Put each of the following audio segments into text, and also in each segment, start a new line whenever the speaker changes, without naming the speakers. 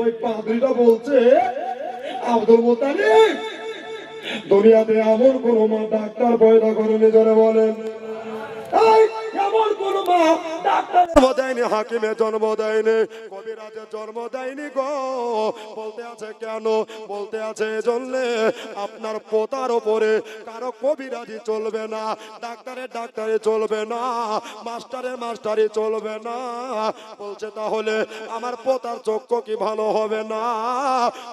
ওই পাদ্রীটা বলছে, Abdul Muttalib দুনিয়াতে এমন কোন মা ডাক্তার পয়দা করেনি, জোরে বলেন। এমন কোন মা ডাক্তার জন্ম দেয়নি, হাকিমে জন্ম দেয়নি, কবিরাজের জন্ম দেয়নি গো। বলতে আছে কেন? বলতে আছে এজন্য আপনার পোতার ওপরে কারো কবিরাজি চলবে না, ডাক্তারে চলবে না, মাস্টারে চলবে না। বলছে তাহলে আমার পোতার চক্ষু কি ভালো হবে না?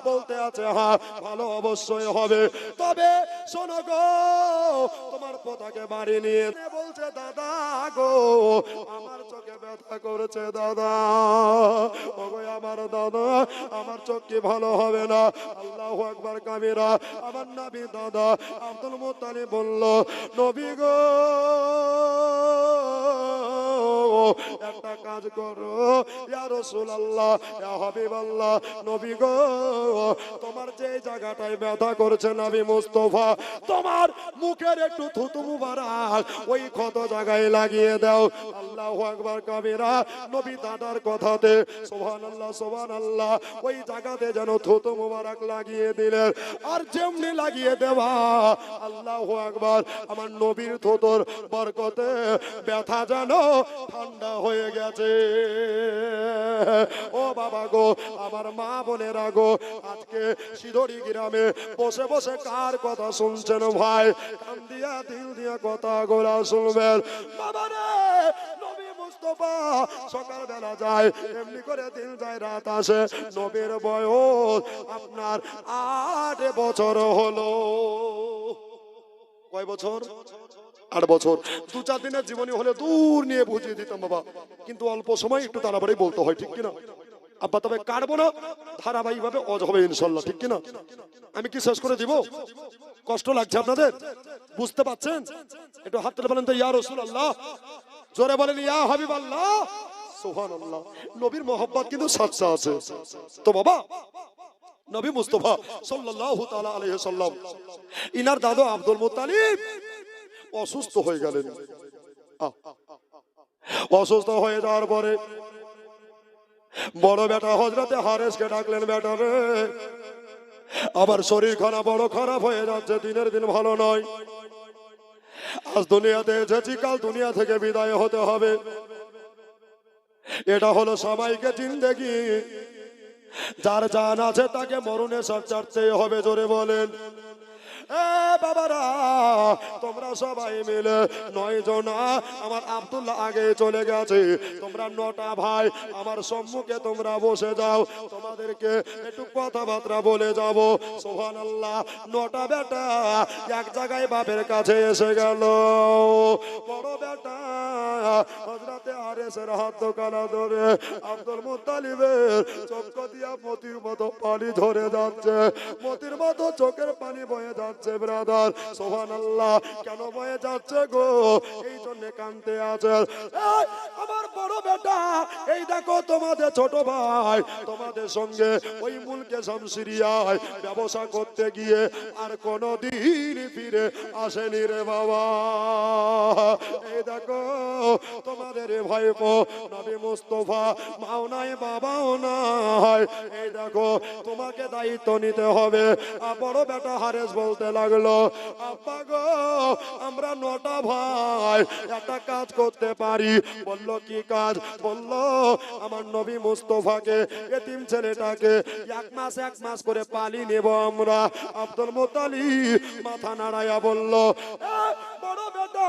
বলতে আছে হ্যাঁ, ভালো অবশ্যই হবে। তবে শোনো গো, তোমার পোতাকে বাড়ি নিয়ে বলছে দাদা গো, আমার চোখে ব্যথা করেছে দাদা, ওগো আমার দাদা, আমার চোখ কি ভালো হবে না? আল্লাহু আকবার কাবীরা। আমার নবী দাদা আব্দুল মুত্তালিব বলল, নবী গো একটা কাজ করো, ইয়া রাসূলুল্লাহ, ইয়া হাবিবাল্লাহ, নবী গো তোমার যে জায়গাটায় ব্যথা করছে নবী মুস্তাফা, তোমার মুখের একটু থুতু মুবারক ওই ক্ষত জায়গায় লাগিয়ে দাও। আল্লাহু আকবার কাবীরা। নবী দাদার কথাতে সুবহানাল্লাহ সুবহানাল্লাহ ওই জায়গাতে যেন থুতু মুবারক লাগিয়ে দিলেন। আর যেমনি লাগিয়ে দেওয়া, আল্লাহু আকবার, আমার নবীর থুতুর বরকতে ব্যথা যেন ঠান্ডা হয়ে গেছে। ও বাবা গো, আমার মা বোনেরা গো, আজকে সিধরি গ্রামে বসে বসে কার কথা শুনছেন ভাই? কান দিয়া দিল দিয়া কথা গোলা শুনবেন। বাবা রে, নবী মুস্তাফা সকাল বেলা যায়, এমনি করে দিন যায় রাত আসে। নবীর বয়স আপনার 8 বছর হলো। কয় বছর? 8 বছর। 2-4 দিনের জীবনী হলে দূর নিয়ে বুঝিয়ে দিতাম বাবা, কিন্তু অল্প সময় একটু তাড়াতাড়ি বলতে হয়, ঠিক কিনা আব্বা? তবে কাটবো না, ধারাবাহিক ভাবে অজ হবে ইনশাল্লাহ, ঠিক কিনা? আমি কি শেষ করে দিব? কষ্ট লাগছে আপনাদের? বুঝতে পাচ্ছেন? একটু হাত তুলে বলেন তো ইয়া রাসূলুল্লাহ, জোরে বলেন ইয়া হাবিবাল্লাহ, সুবহানাল্লাহ। নবীর মহব্বত কিন্তু সাচ্চা আছে তো বাবা। নবী মুস্তাফা সাল্লাল্লাহু তাআলা আলাইহি সাল্লাম, ইনার দাদু আব্দুল মুত্তালিব অসুস্থ হয়ে গেলেন। অসুস্থ হয়ে যাওয়ার পরে বড় বেটা হযরতে হারেসকে ডাকলেন, বেটা রে আবার শরীর খারাপ, বড় খারাপ হয়ে যাচ্ছে, দিনের দিন ভালো নয়। আজ দুনিয়াতে এসেছি, কাল দুনিয়া থেকে বিদায় হতে হবে। এটা হলো সবাইকে জিন্দেগি, যার জান আছে তাকে মরণে সব ছাড়তেই হবে, জোরে বলেন। বাবারা তোমরা সবাই মিলে 9 জন, আমার আব্দুল্লাহ আগে চলে গেছে, তোমরা 9টা ভাই আমার সম্মুখে তোমরা বসে যাও, তোমাদেরকে একটু কথাবার্তা বলে যাব। সুবহানাল্লাহ। 9টা বেটা এক জায়গায় বাপের কাছে এসে গেল। বড় বেটা হযরতে হারেসের হাত দোকানা ধরে আব্দুল মুত্তালিবের চোখ দিয়া মতির মতো পানি ঝরে যাচ্ছে, মতির মতো চোখের পানি বয়ে যাচ্ছে। ব্রাদার সুবহানাল্লাহ, কেন বয়ে যাচ্ছে গো? এই জন্য কাঁদতে আছে আমার বড় বেটা। এই দেখো তোমাদের ছোট ভাই তোমাদের সঙ্গে ওই মুলকে শামসিরিয়ায় ব্যবসা করতে গিয়ে আর কোনদিন ফিরে আসেনি রে বাবা। এই দেখো তোমাদের ভাইপো নবী মুস্তাফা, মাও নাই বাবাও নাই, এই দেখো তোমাকে দায়িত্ব নিতে হবে। বড় বেটা হারেস বলতে লাগলো, আব্বা গো আমরা 9টা ভাই একটা কাজ করতে পারি। বলল কি কাজ? বলল আমার নবী মুস্তাফাকে, এতিম ছেলেটাকে 1 মাস করে পালি নেব আমরা। আব্দুল মুত্তালিব মাথা নাড়াইয়া বলল, বড় বেটা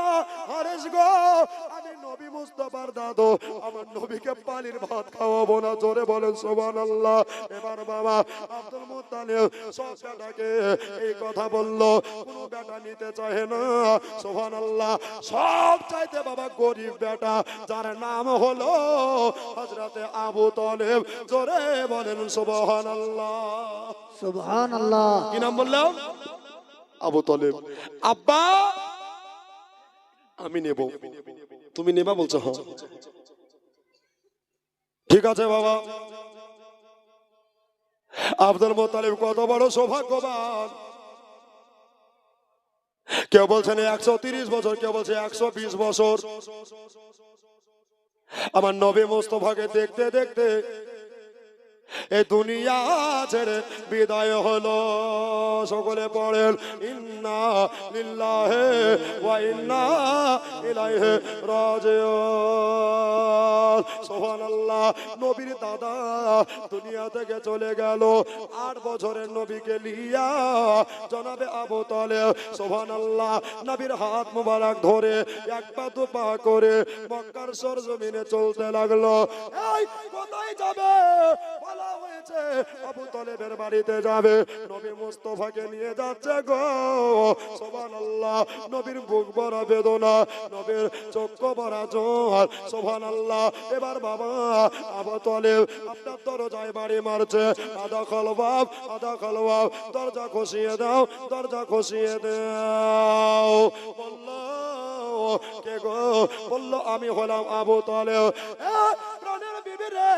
হারেস গো, আমি নবী মুস্তাফার দাদু, আমার নবীকে পালির ভাত খাওয়াবো না, জোরে বলেন সুবহানাল্লাহ। এবার বাবা আব্দুল মুত্তালিব সব বেটাকে এই কথা বলল, কোনো বেটা নিতে চায় না। সুবহানাল্লাহ। সব চাইতে বাবা গরিব বেটা, যার নাম হলো হযরতে আবু তালেব, জোরে বলেন সুবহানাল্লাহ
সুবহানাল্লাহ।
কি নাম বললাম? আবু তালেব। আব্বা আমি নেব, তুমি নেবা? বলছো হ্যাঁ, ঠিক আছে বাবা। আব্দুল মুত্তালিব কত বড় সৌভাগ্যবান। কেউ বলছেন 130 বছর, কেউ বলছে 120 বছর। আমার নবী মুস্তাফাকে দেখতে দেখতে এই দুনিয়া ছেড়ে বিদায় হলো। সকলে পড়েন ইন্না লিল্লাহি ওয়া ইন্না ইলাইহি রাজিউন। সুবহানাল্লাহ। নবীর দাদা দুনিয়া থেকে চলে গেল 8 বছরের নবীকে লিয়া জনাবে আবু তালেব সুবহানাল্লাহ নবীর হাত মোবারক ধরে এক পা দু পা করে মক্কার সরজমিনে চলতে লাগলো। এই কোথায় যাবে? বলা হয়েছে আবু তালেবের বাড়িতে যাবে। নবী মুস্তাফাকে নিয়ে যাচ্ছে গো। সুবহানাল্লাহ। নবীর বুক ভরা বেদনা, নবীর চক্ষু ভরা জল। সুবহানাল্লাহ। এবার বাবা আবু তালেব আপনার দরজায় বাড়ি মারছে। আদা খলবাব, আদা খলবাব, দরজা খসিয়ে দাও, দরজা খসিয়ে দাও। বললো কে গো? বললো আমি হলাম আবু তালেব। প্রাণের বিবি রে,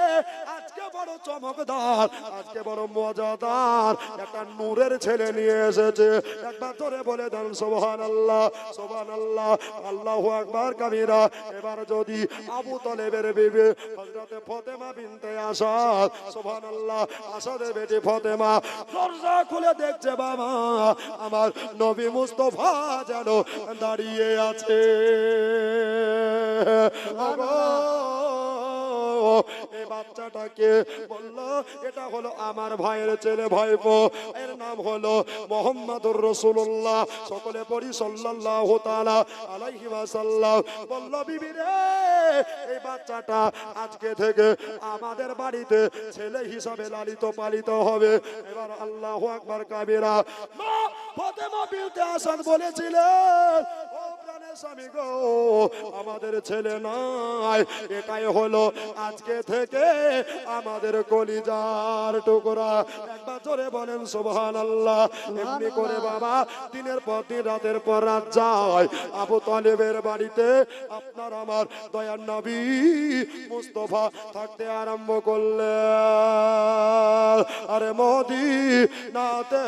আজকে বড় চমকদার, আজকে বড় মজাদার একটা নূরের ছেলে নিয়ে এসেছে। একবার ধরে বলে দেন সুবহানাল্লাহ, সুবহানাল্লাহ, আল্লাহু আকবার কাবীরা। এবার যদি আবু তালেবের বিবি হযরতে ফাতেমা বিনতে আসাদ, সুবহানাল্লাহ, আসাদের বেটি ফাতেমা দরজা খুলে দেখছে বাবা আমার নবী মুস্তাফা যেন দাঁড়িয়ে আছে। এই বাচ্চাটাকে বললো এটা হলো আমার ভাইয়ের ছেলে, ভাইপো। এর নাম হলো মুহাম্মাদুর রাসূলুল্লাহ। সকলে পড়ি সাল্লাল্লাহু তাআলা আলাইহি ওয়াসাল্লাম। বলল বিবি রে, এই বাচ্চাটা আজকে থেকে আমাদের বাড়িতে ছেলে হিসাবে লালিত পালিত হবে। এবার আল্লাহু আকবার কাবীরা। মা ফাতেমা বিনতে আসাদ বলেছিলেন, ও প্রাণের স্বামী গো, আমাদের ছেলে নাই, এটাই হলো আজকে থেকে আমাদের কলিজার টুকরা। একবার জোরে বলেন সুবহানাল্লাহ। এমনি করে বাবা দিনের পর দিন রাতের পর রাত যায় আবু তালেবের বাড়িতে আপনার আমার দয়ার নবী মুস্তাফা থাকতে আরম্ভ করলেন। আরে মদিনাতে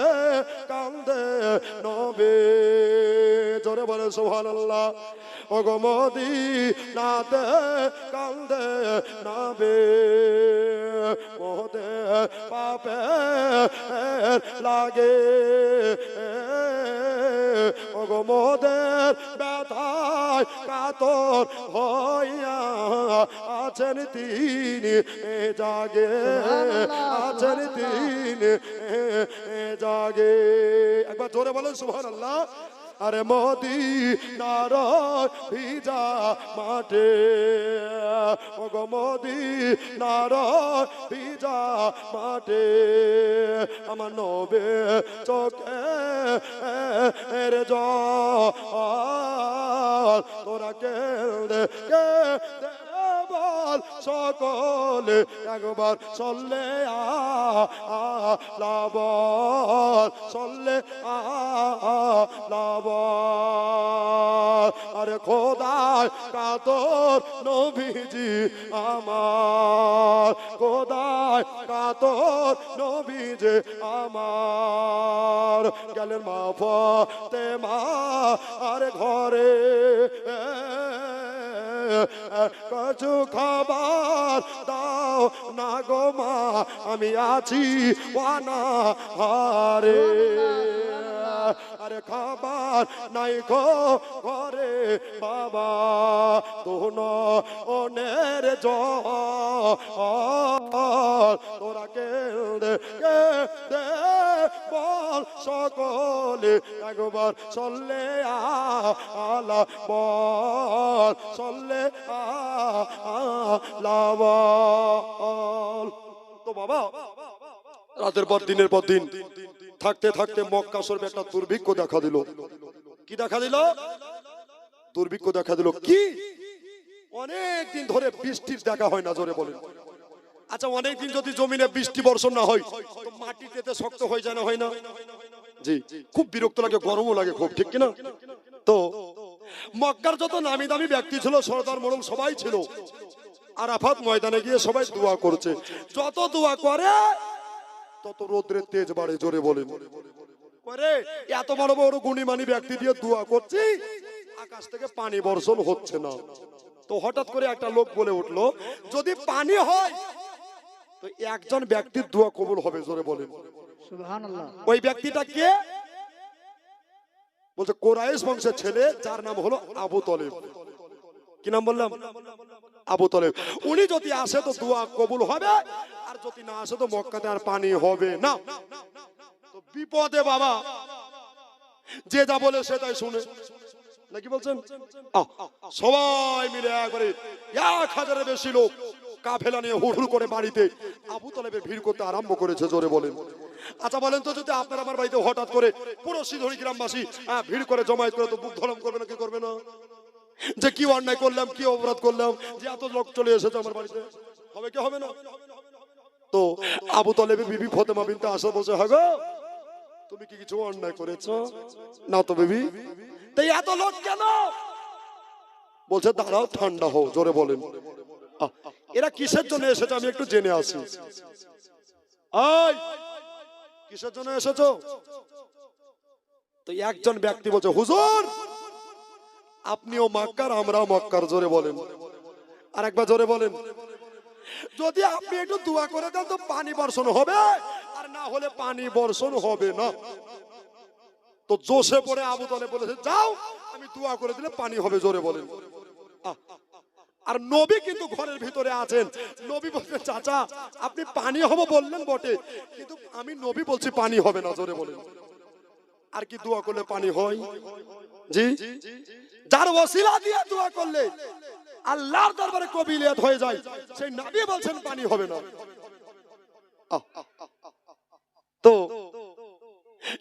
কান্দে নবী, জোরে বলেন সুবহানাল্লাহ। ওগো মদিনাতে কান্দে নবী, মোদে পাপে লাগে, ওগো মোদের ব্যথায় কাতর হইয়া আছেন তিনি জাগে, আছেন তিনি জাগে। একবার জোরে বলেন সুবহানাল্লাহ। আরে মদিনার ভিজা মাঠে, ওগো মদিনার ভিজা মাঠে আমার নবে চোখে এর জল, তোরা কেঁদে কেঁদে বল সকলে একবার সল্লে আলা বল, সল্লে আলা বল। আরে খোদায় কাতর নবীজি আমার, খোদায় কাতর নবীজি আমার। গেলেন মা ফাতেমা আর ঘরে, কিছু খাবার দাও না গো মা, আমি আছি ওয়ানা হারে। আরে খাবার নাই গো ঘরে বাবা, তোন ওনের জল, তোরা কেঁদে কেঁদে বল সকলে একবার সল্লে আলা বল, সল্লে আলা বল। তো বাবা রাতের পর দিনের পর দিন থাকতে থাকতে মক্কা শরীফে একটা দুর্ভিক্ষ দেখা দিল। কি দেখা দিল? দুর্ভিক্ষ দেখা দিল। কি? অনেক দিন ধরে বৃষ্টির দেখা হয় না, জোরে বলেন। আচ্ছা, অনেক দিন যদি জমিনে বৃষ্টি বর্ষণ না হয় তো মাটিতে শক্ত হয়ে যায় না, হয় না? জি, খুব বিরক্ত লাগে, গরমও লাগে খুব, ঠিক কিনা? তো মক্কার যত নামি দামি ব্যক্তি ছিল, সরদার মোড়ল সবাই ছিল, আরাফাত ময়দানে গিয়ে সবাই দোয়া করছে। যত দোয়া করে তত রোদ্রের তেজ বাড়ে, জোরে বলেন। করে এত বড় বড় গুণীমানী ব্যক্তি দিয়ে দোয়া করছি, আকাশ থেকে পানি বর্ষণ হচ্ছে না। তো হঠাৎ করে একটা লোক বলে উঠলো, যদি পানি হয় তো একজন ব্যক্তির দোয়া কবুল হবে, জোরে বলেন।
সুবহানাল্লাহ।
ওই ব্যক্তিটা কে? বলছে কোরাইশ বংশের ছেলে, যার নাম হলো আবু তলেব। কি নাম বললাম? আবু তলেব। উনি যদি আসে তো দোয়া কবুল হবে, আর যদি না আসে তো মক্কাতে আর পানি হবে না। তো বিপদে বাবা যে যা বলে সেটাই শুনে, নাকি বলছেন? সবাই মিলে একবারে 1000-এর বেশি লোক কাফেলা নিয়ে হুড় করে বাড়িতে আবু তলেবের ভিড় করতে আরম্ভ করেছে, জোরে বলেন। আচ্ছা বলেন তো, যদি আপনার আমার বাড়িতে হঠাৎ করে পুরো সিধুরি গ্রামবাসী ভিড় করে জমায়েত করে, তো বুক ধরম করবে না? কি করবে না? যে কি অন্যায় করলাম, কি অপরাধ করলাম যে এত লোক চলে এসেছে আমার বাড়িতে, হবে কি হবে না? তো আবু তলেবের বিবি ফাতেমা বিনতে আসাদ বলছে, হ্যাঁ গো, তুমি কি কিছু অন্যায় করেছো? না তো বিবি। তাই এত লোক কেন? বলছে দাঁড়াও, ঠান্ডা হও, জোরে বলেন। এরা কিসের জন্য এসেছে আমি একটু জেনে আসি। কিসের জন্য এসেছো? তো একজন ব্যক্তি বলছে, হুজুর আপনিও মক্কার, আমরাও মক্কার, জোরে বলেন। আর একবার জোরে বলেন। যদি আপনি একটু দোয়া করে দেন তো পানি বর্ষণ হবে, আর না হলে পানি বর্ষণ হবে না। তো জোশে পড়ে আবু তলেব বলেছে, যাও আমি দোয়া করে দিলে পানি হবে, জোরে বলেন। আর নবী কিন্তু ঘরের ভিতরে আছেন। নবী বলছে, চাচা আপনি পানি হবে বললেন বটে, কিন্তু আমি নবী বলছি পানি হবে না, জোরে বলেন। আর কি দোয়া করলে পানি হয়? জি, যার ওসিলা দিয়ে দোয়া করলে আল্লাহর দরবারে কবিলিয়ত হয়ে যায়, সেই নবী বলছেন পানি হবে না। তো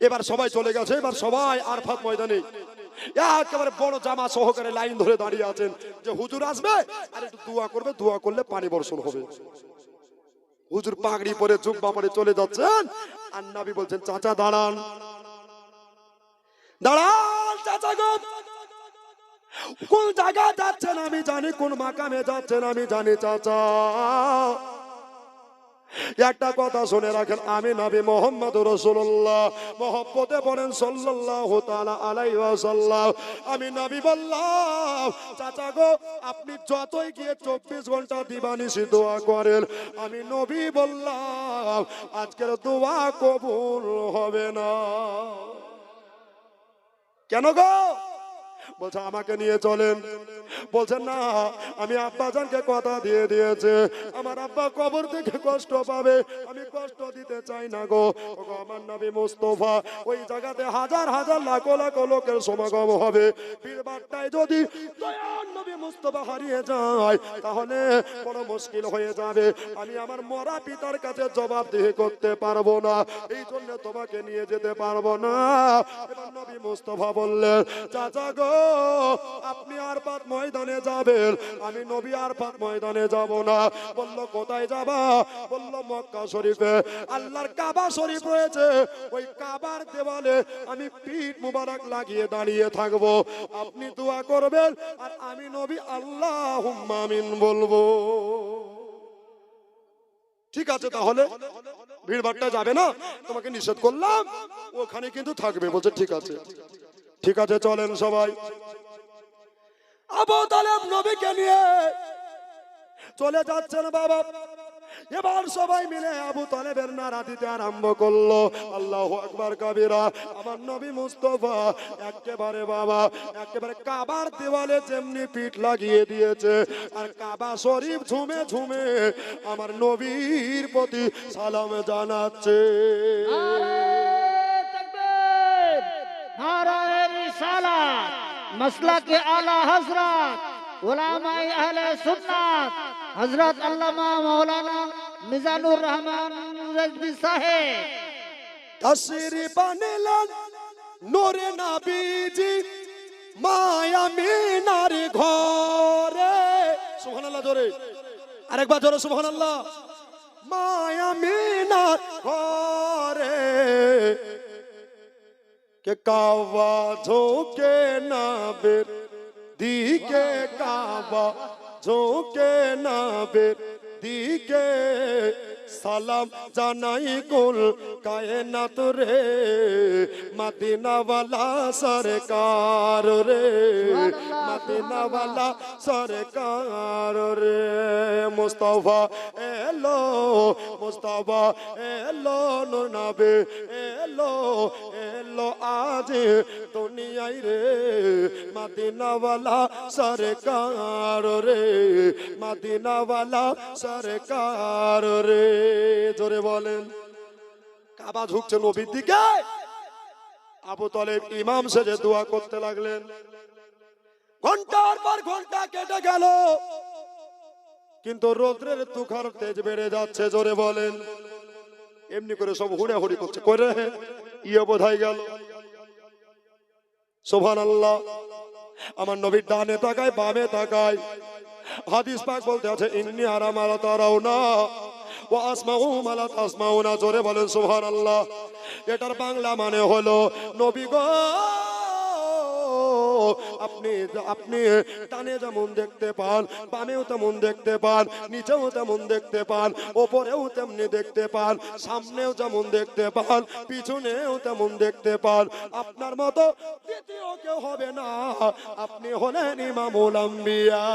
এবার সবাই চলে গেছে। এবার সবাই আরফাত ময়দানে একেবারে বড় জামা সহকারে লাইন ধরে দাঁড়িয়ে আছেন যে হুজুর আসবে আর একটু দোয়া করবে, দোয়া করলে পানি বর্ষণ হবে। হুজুর পাগড়ি পরে জুব্বা পরে চলে যাচ্ছেন, আর নবী বলছেন, চাচা দাঁড়ান, দাঁড়ান চাচা গো, কোন জায়গা যাচ্ছেন আমি জানি, কোন মাকামে যাচ্ছেন আমি জানি চাচা। একটা কথা শুনে রাখেন, আমি নবী মুহাম্মদ রাসূলুল্লাহ, মহব্বতে বলেন সাল্লাল্লাহু তাআলা আলাইহি ওয়াসাল্লাম। আমি নবী বললাম, চাচা গো আপনি যতই গিয়ে 24 ঘন্টা দিবানিশি দোয়া করেন, আমি নবী বললাম আজকের দোয়া কবুল হবে না। কেন গো? বলছে আমাকে নিয়ে চলেন। বলছেন না, আমি আব্বাজানকে কথা দিয়ে দিয়েছে, আমার আব্বা কবর থেকে কষ্ট পাবে, আমি কষ্ট দিতে চাই না গো। আমার নবী মুস্তাফা ওই জায়গাতে হাজার হাজার লাখো লাখো লোকের সমাগম হবে, বীরবারটায় যদি দয়ার নবী মুস্তাফা হারিয়ে যায় তাহলে বড় মুশকিল হয়ে যাবে, আমি আমার মরা পিতার কাছে জবাবদিহি করতে পারবো না, এই জন্য তোমাকে নিয়ে যেতে পারবো না। এবার নবী মুস্তাফা বললেন, চাচা গো আপনি আরফাত ময়দানে যাবেন, আমি নবী আরফাত ময়দানে যাব না। বলল কোথায় যাবা? বলল মক্কা শরীফে আল্লাহর কাবা শরীফ রয়েছে, ওই কাবার দেওয়ালে আমি পিঠ মুবারক লাগিয়ে দাঁড়িয়ে থাকব, আপনি দোয়া করবেন আর আমি নবী আল্লাহুম্মা আমিন বলবো। ঠিক আছে তাহলে ভিড় ভাট্টা যাবে না, তোমাকে নিষেধ করলাম, ওখানে কিন্তু থাকবে। বলছে ঠিক আছে, ঠিক আছে চলেন সবাই। আবু তালেব নবীকে নিয়ে চলে যাচ্ছেন বাবা। এবার সবাই মিলে আবু তালেবের নারা দিতে আরম্ভ করলো, আল্লাহু আকবার কাবীরা। আমার নবী মুস্তাফা একেবারে বাবা একেবারে কাবার দেওয়ালে যেমনি পিঠ লাগিয়ে দিয়েছে, আর কাবা শরীফ ঝুমে ঝুমে আমার নবীর প্রতি সালাম জানাচ্ছে।
नारे रिसालत मसलक आला हजरत उलमाए अहले सुन्नत हजरत अल्लामा मौलाना मिजानुर रहमान रजवी साहेब
तशरीफ আনলেন নূরে নবীজি মায়া মিনার ঘরে। সুবহানাল্লাহ জোরে, আরেকবার জোরে সুবহানাল্লাহ। মায়া মিনার ঘরে के कावा झोंके नाबेर दिके, कावा झोंके नाबेर दिके, সালাম জানাই কুল কায়নাত রে মদিনাওয়ালা সরকার রে মদিনাওয়ালা সরকার রে মুস্তাফা এলো মুস্তাফা এলো নূর নবী এলো এলো আজ দুনিয়ায় রে মদিনাওয়ালা সরকার রে মদিনাওয়ালা সরকার রে জোরে বলেন কাবা ঝুঁকছে নবীর দিকে আবু তালেব ইমাম সেজে দোয়া করতে লাগলেন ঘন্টার পর ঘন্টা কেটে গেল কিন্তু রৌদ্রের তুখার তেজ বেড়ে যাচ্ছে জোরে বলেন এমনি করে সব হুড়াহুড়ি করছে করে ইয়ে বোধহয় গেল সুবহানাল্লাহ আমার নবীর ডানে তাকায় বামে তাকায় হাদিস পাক বলতে আছে ইন্নী আরা মা লা তারাউনা ওয়া আসমাউ মা লা তাসমাউনা জোরে বলেন সুবহানাল্লাহ এটার বাংলা মানে হলো নবী গো আপনি আপনি ডানে যেমন দেখতে পান বামেও তেমন দেখতে পান নিচেও তেমন দেখতে পান ওপরেও তেমনি দেখতে পান সামনেও যেমন দেখতে পান পিছনেও তেমন দেখতে পান আপনার মতো দ্বিতীয় কেউ হবে না আপনি হলেন ইমামুল আম্বিয়া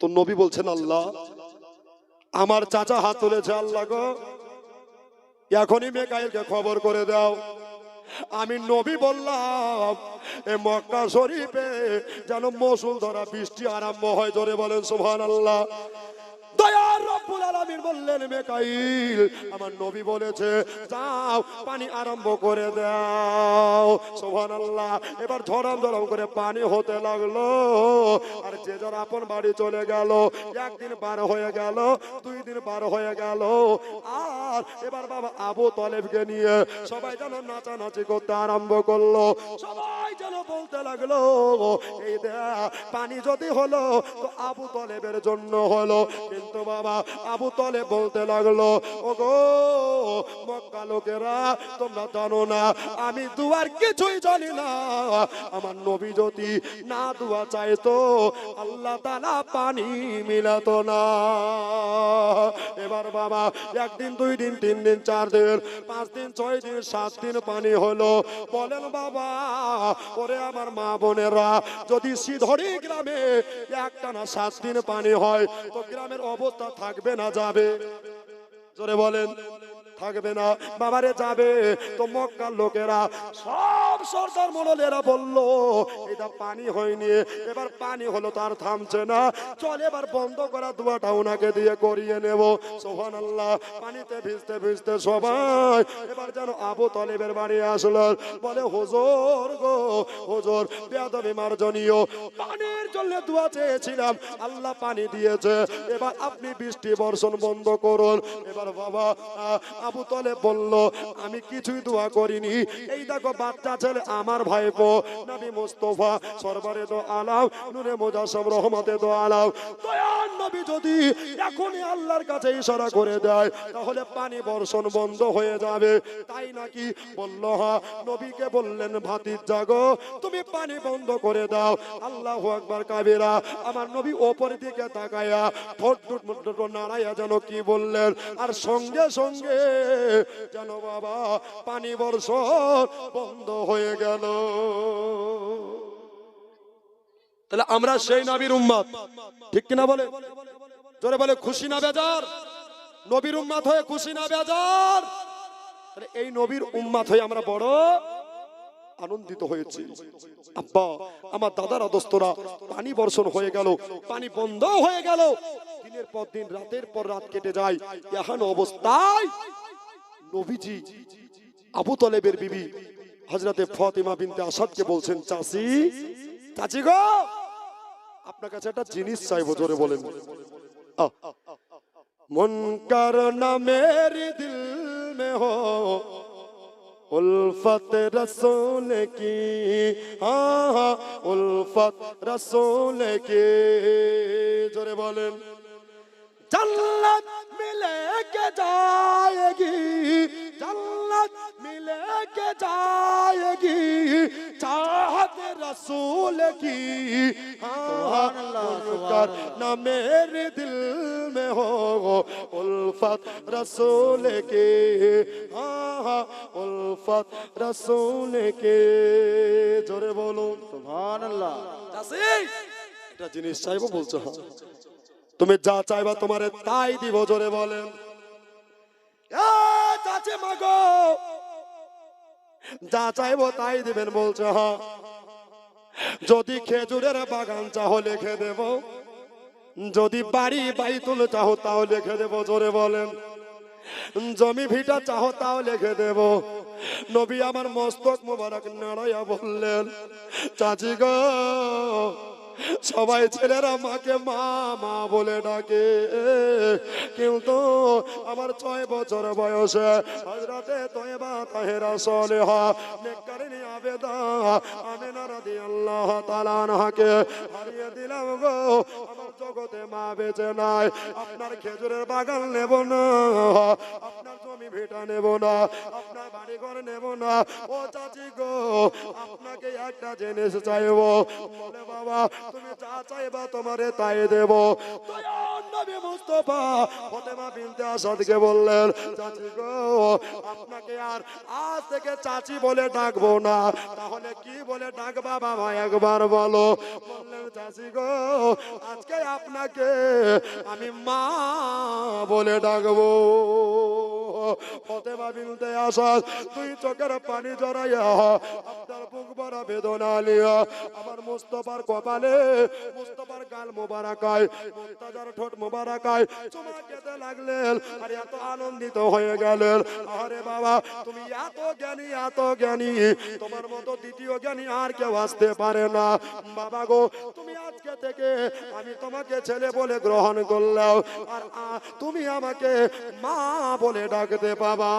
তো নবী বলছেন আল্লাহ আমার চাচা হাত তুলেছে আল্লাহ গো এখনই মিকাইলকে খবর করে দাও আমি নবী বললাম এ মক্কা শরীফে যেন মৌসুল ধরা বৃষ্টি আরম্ভ হয় জোরে বলেন সুবহানাল্লাহ দয়ার রব্বুল আলামিন বললেন মিকাইল আমার নবী বলেছে যাও পানি আরম্ভ করে দাও সুবহানাল্লাহ এবার ঝরম ঝরম করে পানি হতে লাগলো আর যে যার আপন বাড়ি চলে গেল একদিন পার হয়ে গেল দুই দিন পার হয়ে গেল আর এবার বাবা আবু তালেবকে নিয়ে সবাই যেন নাচানাচি করতে আরম্ভ করলো সবাই যেন বলতে লাগলো এই দেখ পানি যদি হলো তো আবু তালেবের জন্য হলো কিন্তু বাবা আবু তালেব বলতে লাগলো ওগো মক্কা লোকেরা তোমরা জানো না আমি দুয়ার কিছুই জানি না আমার নবী যদি না দুয়া চাইতো আল্লাহ তাআলা পানি মিলাতো না এবার বাবা একদিন দুই দিন তিন দিন চার দিন পাঁচ দিন ছয় দিন সাত দিন পানি হলো বলেন বাবা ওরে আমার মা বোনেরা যদি সিধড়ি গ্রামে একটানা 7 দিন পানি হয় তো গ্রামের অবস্থা থাকবে না যাবে জোরে বলেন থাকবে না বাবারে যাবে তো মক্কার লোকেরা সব সরদার মোড়লেরা বললো এটা পানি হয়নি এবার পানি হলো তার থামছে না চল এবার বন্ধ করা দোয়াটা ওনাকে দিয়ে করিয়ে নেব সুবহানাল্লাহ পানিতে ভিজতে ভিজতে সবাই এবার যেন আবু তালেবের বাড়ি আসলো বলে হুজুর গো হুজুর বেয়াদবি মার্জনীয় পানির জন্য দোয়া চেয়েছিলাম আল্লাহ পানি দিয়েছে এবার আপনি বৃষ্টি বর্ষণ বন্ধ করুন এবার বাবা আবু তালেব বলল আমি কিছুই দোয়া করিনি এই দেখো বাচ্চা ছেলে আমার ভাইপো নবী মুস্তাফা সরবরে দো আলাম নূরে মুজাসসাম রহমতে দো আলাম দয়ার নবী যদি এখনই আল্লাহর কাছে ইশারা করে দেয় তাহলে পানি বর্ষণ বন্ধ হয়ে যাবে তাই নাকি বলল হ্যাঁ নবীকে বললেন ভাতিজা গো তুমি পানি বন্ধ করে দাও আল্লাহু আকবার কাবীরা আমার নবী ওপর দিকে তাকায়া ঠোঁট নাড়াইয়া যেন কি বললেন আর সঙ্গে সঙ্গে যেন বাবা পানি বর্ষণ বন্ধ হয়ে গেল তাহলে আমরা সেই নবীর উম্মত ঠিক কিনা বলে জোরে বলে খুশি না বেজার নবীর উম্মত হয়ে খুশি না বেজার তাহলে এই নবীর উম্মত হয়ে আমরা বড় আনন্দিত হয়েছি আব্বা আমার দাদারা দোস্তরা পানি বর্ষণ হয়ে গেল পানি বন্ধ হয়ে গেল দিনের পর দিন রাতের পর রাত কেটে যায় এহেন অবস্থায় নবীজি আবু তালেবের বিবি হযরতে ফাতিমা বিনতে আসাদকে বলছেন চাচি চাচি গো আপনার কাছে একটা জিনিস চাইবো জোরে বলেন মুনকার না মেরি দিল মে হো उल्फत रसूल की हाँ उल्फत रसूल की जोरे बोलें जन्नत मिले के जाएगी जन्नत मिले के जाएगी चाहत रसूल की हाँ उनका ना मेरे दिल में हो उल्फत रसूल के हाँ उल्फत रसूल के जोरे बोलो
সুবহানাল্লাহ।
একটা জিনিস চাইবো বলছো হ্যাঁ। তুমি যা চাইবা তোমারে তাই দিব জোরে বলেন এ চাচি মাগো যা চাইবো তাই দিবেন বলছো হ্যাঁ। যদি খেজুরের বাগান চাও লিখে দেব যদি বাড়ি বাইতুল চাও তাও লিখে দেব জোরে বলেন জমি ভিটা চাও তাও লিখে দেব নবী আমার মস্তক মোবারক নাড়াইয়া বললেন চাচি গো সবাই ছেলেরা মাকে মা মা বলে ডাকে কিন্তু আমার 6 বছর বয়সে হযরতে তয়বা তাহেরা সালেহা নেককারিনী আবেদা আমিনা রাদিয়াল্লাহু তাআলা আনহাকে হারিয়ে দিলাম গো আমার জগতে মা বেঁচে নাই আপনার খেজুরের বাগান নেব না আপনার জমি ভিটা নেব না আপনার বাড়ি ঘর নেব না ও চাচি গো আপনাকে একটা জিনিস চাইবো বলে বাবা তুমি যা চাইবা তোমারে তাই দেব দয়ার নবী মুস্তাফা ফাতেমা বিনতে আসাদকে বললেন চাচি গো আপনাকে আর আজ থেকে চাচি বলে ডাকবো না তাহলে কি বলে ডাকবা বাবা একবার বলো বললেন চাচি গো আজকে আপনাকে আমি মা বলে ডাকবো ফাতেমা বিনতে আসাদ দুই চোখের পানি জড়াইয়া আপনার বুক ভরা বেদনা নিয়া আমার মুস্তাফার কপালে মুস্তাফার গাল মোবারকায় মুস্তাজার ঠোঁট মোবারকায় চুমা খেতে লাগলেন আর এত আনন্দিত হয়ে গেলেন আরে বাবা তুমি এত জ্ঞানী তোমার মতো দ্বিতীয় জ্ঞানী আর কেউ আসতে পারে না বাবা গো তুমি আজকে থেকে আমি তোমাকে ছেলে বলে গ্রহণ করলাম আর তুমি আমাকে মা বলে ডাকতে পাবা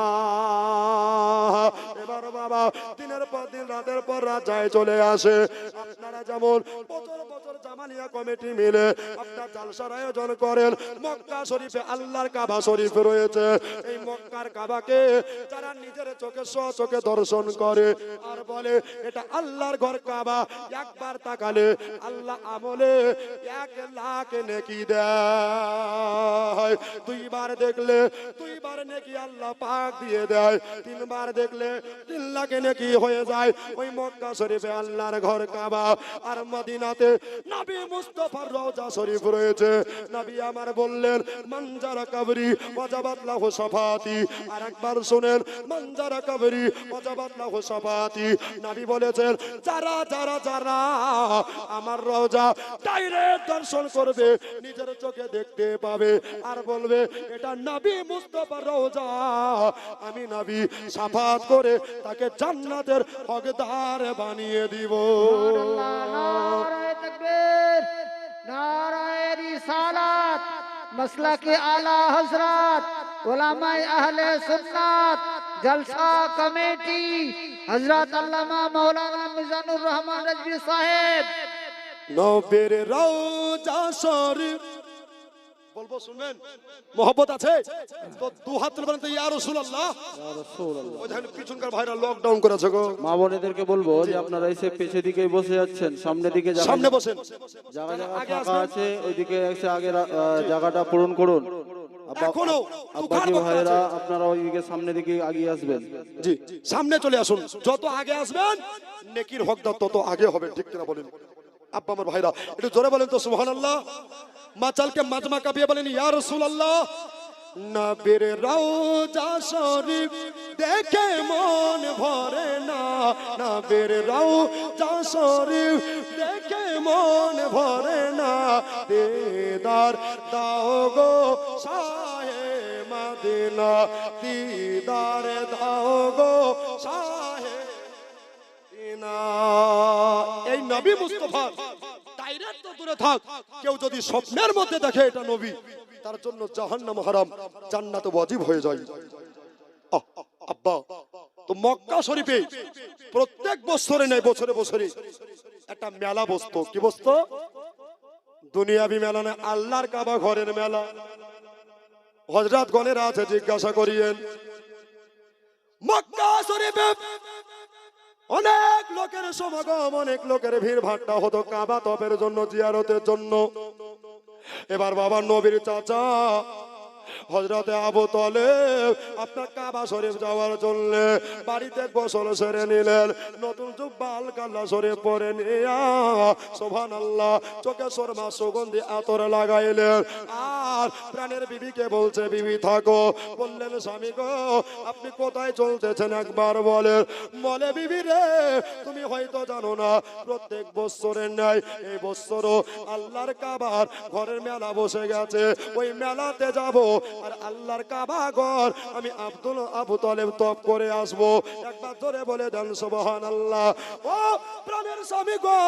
এবার বাবা দিনের পর দিন রাতের পর রাত যায় চলে আসে আপনারা যেমন বছর বছর জামানিয়া কমিটি মিলে আপনার জালসার আয়োজন করেন মক্কা শরীফে আল্লাহর কাবা শরীফ রয়েছে এই মক্কার কাবাকে যারা নিজের চোখে চোখে দর্শন করে আর বলে এটা আল্লাহর ঘর কাবা একবার তাকালে আল্লাহ আমলে 1 লাখ নেকি দেয় দুইবার দেখলে দুইবার নেকি আল্লাহ পাক দিয়ে দেয় তিনবার দেখলে 3 লাখ নেকি হয়ে যায় ওই মক্কা শরীফে আল্লাহর ঘর কাবা আর মদিনাতে নবী মুস্তাফার রওজা শরীফ রয়েছে নবী আমার বললেন মানজারা কবরি ওয়াজাবাত লাহু শাফাতি আর একবার শুনেন মানজারা কবরি ওয়াজাবাত লাহু শাফাতি নবী বলেছেন যারা যারা যারা আমার রওজা ডাইরেক্ট দর্শন করবে নিজের চোখে দেখতে পাবে আর বলবে এটা নবী মুস্তাফার রওজা আমি নবী শাফাত করে তাকে জান্নাতের হকদার বানিয়ে দিব
नाराए तकबीर नाराए रिसालत मसला के आला हजरत उलमाए अहले सुन्नत जलसा कमेटी हजरत अल्लामा मौलाना मिजानुर रहमान रजवी साहेब
নবীর রওজা শরীফ বলবো শুনবেন মোহব্বত আছে তো দু হাত তুলে বলেন তো ইয়া রাসূলুল্লাহ ওই দেখেন পিছনকার ভাইরা লকডাউন করেছে গো
মা বোনেদেরকে বলবো যে আপনারা এসে পেছনের দিকে বসে যাচ্ছেন সামনের দিকে
সামনে বসেন
জায়গা ফাঁকা আছে ওইদিকে এসে আগে জায়গাটা পূরণ করুন
এখনো
আব্বাজি ভাইরা আপনারা ওইদিকে সামনের দিকে আগিয়ে আসবেন
জি সামনে চলে আসুন যত আগে আসবেন নেকির হকদার তত আগে হবে ঠিক কিনা বলেন আব্বা আমার ভাইরা একটু জোরে বলেন তো সুবহানাল্লাহ মাচালকে মাজমা কাঁপিয়ে বলেন ইয়া রাসূলুল্লাহ নবীর রওজা শরীফ দেখে মন ভরে না নবীর রওজা শরীফ দেখে মন ভরে না দিদার দাও গো শাহে মদিনা দিদার দাও গো শাহে মদিনা এই নবী মুস্তাফা ডাইরেক্ট তো দূরে থাক কেউ যদি স্বপ্নের মধ্যে দেখে এটা নবী তার জন্য জাহান্নাম হারাম জান্নাত ওয়াজিব হয়ে যায় আব্বা তো মক্কা শরীফে প্রত্যেক বছরে নেই বছরে বছরে একটা মেলা বসতো কি বসতো দুনিয়াবি মেলা না আল্লাহর কাবা ঘরের মেলা হযরত গণেরা আছে জিজ্ঞাসা করিয়েন মক্কা শরীফে অনেক লোকের সমাগম, অনেক লোকের ভিড় ভাট্টা হতো কাবা তপের জন্য, জিয়ারতের জন্য। এবার বাবা নবীর চাচা হযরতে আবু তালেব আপনার কাবা শরীফ যাওয়ার জন্য বাড়িতে গোসল সেরে নিলেন, নতুন জুব্বা আল কাল্লা শরীফ পরে নিয়া সুবহানাল্লাহ চোখে সুরমা সুগন্ধি আতর লাগাইলেন। আর প্রাণের বিবিকে বলছে, বিবি থাকো। বললেন, স্বামী গো আপনি কোথায় চলতেছেন একবার বলেন। বলে, বিবি রে তুমি হয়তো জানো না, প্রত্যেক বছরের ন্যায় এই বছরও আল্লাহর কাবার ঘরের মেলা বসে গেছে, ওই মেলাতে যাব আর আল্লাহর কাবা ঘর আমি আবু তালেব তপ করে আসবো। একবার ধরে বলে দেন সুবহানাল্লাহ। ও প্রাণের স্বামী গো,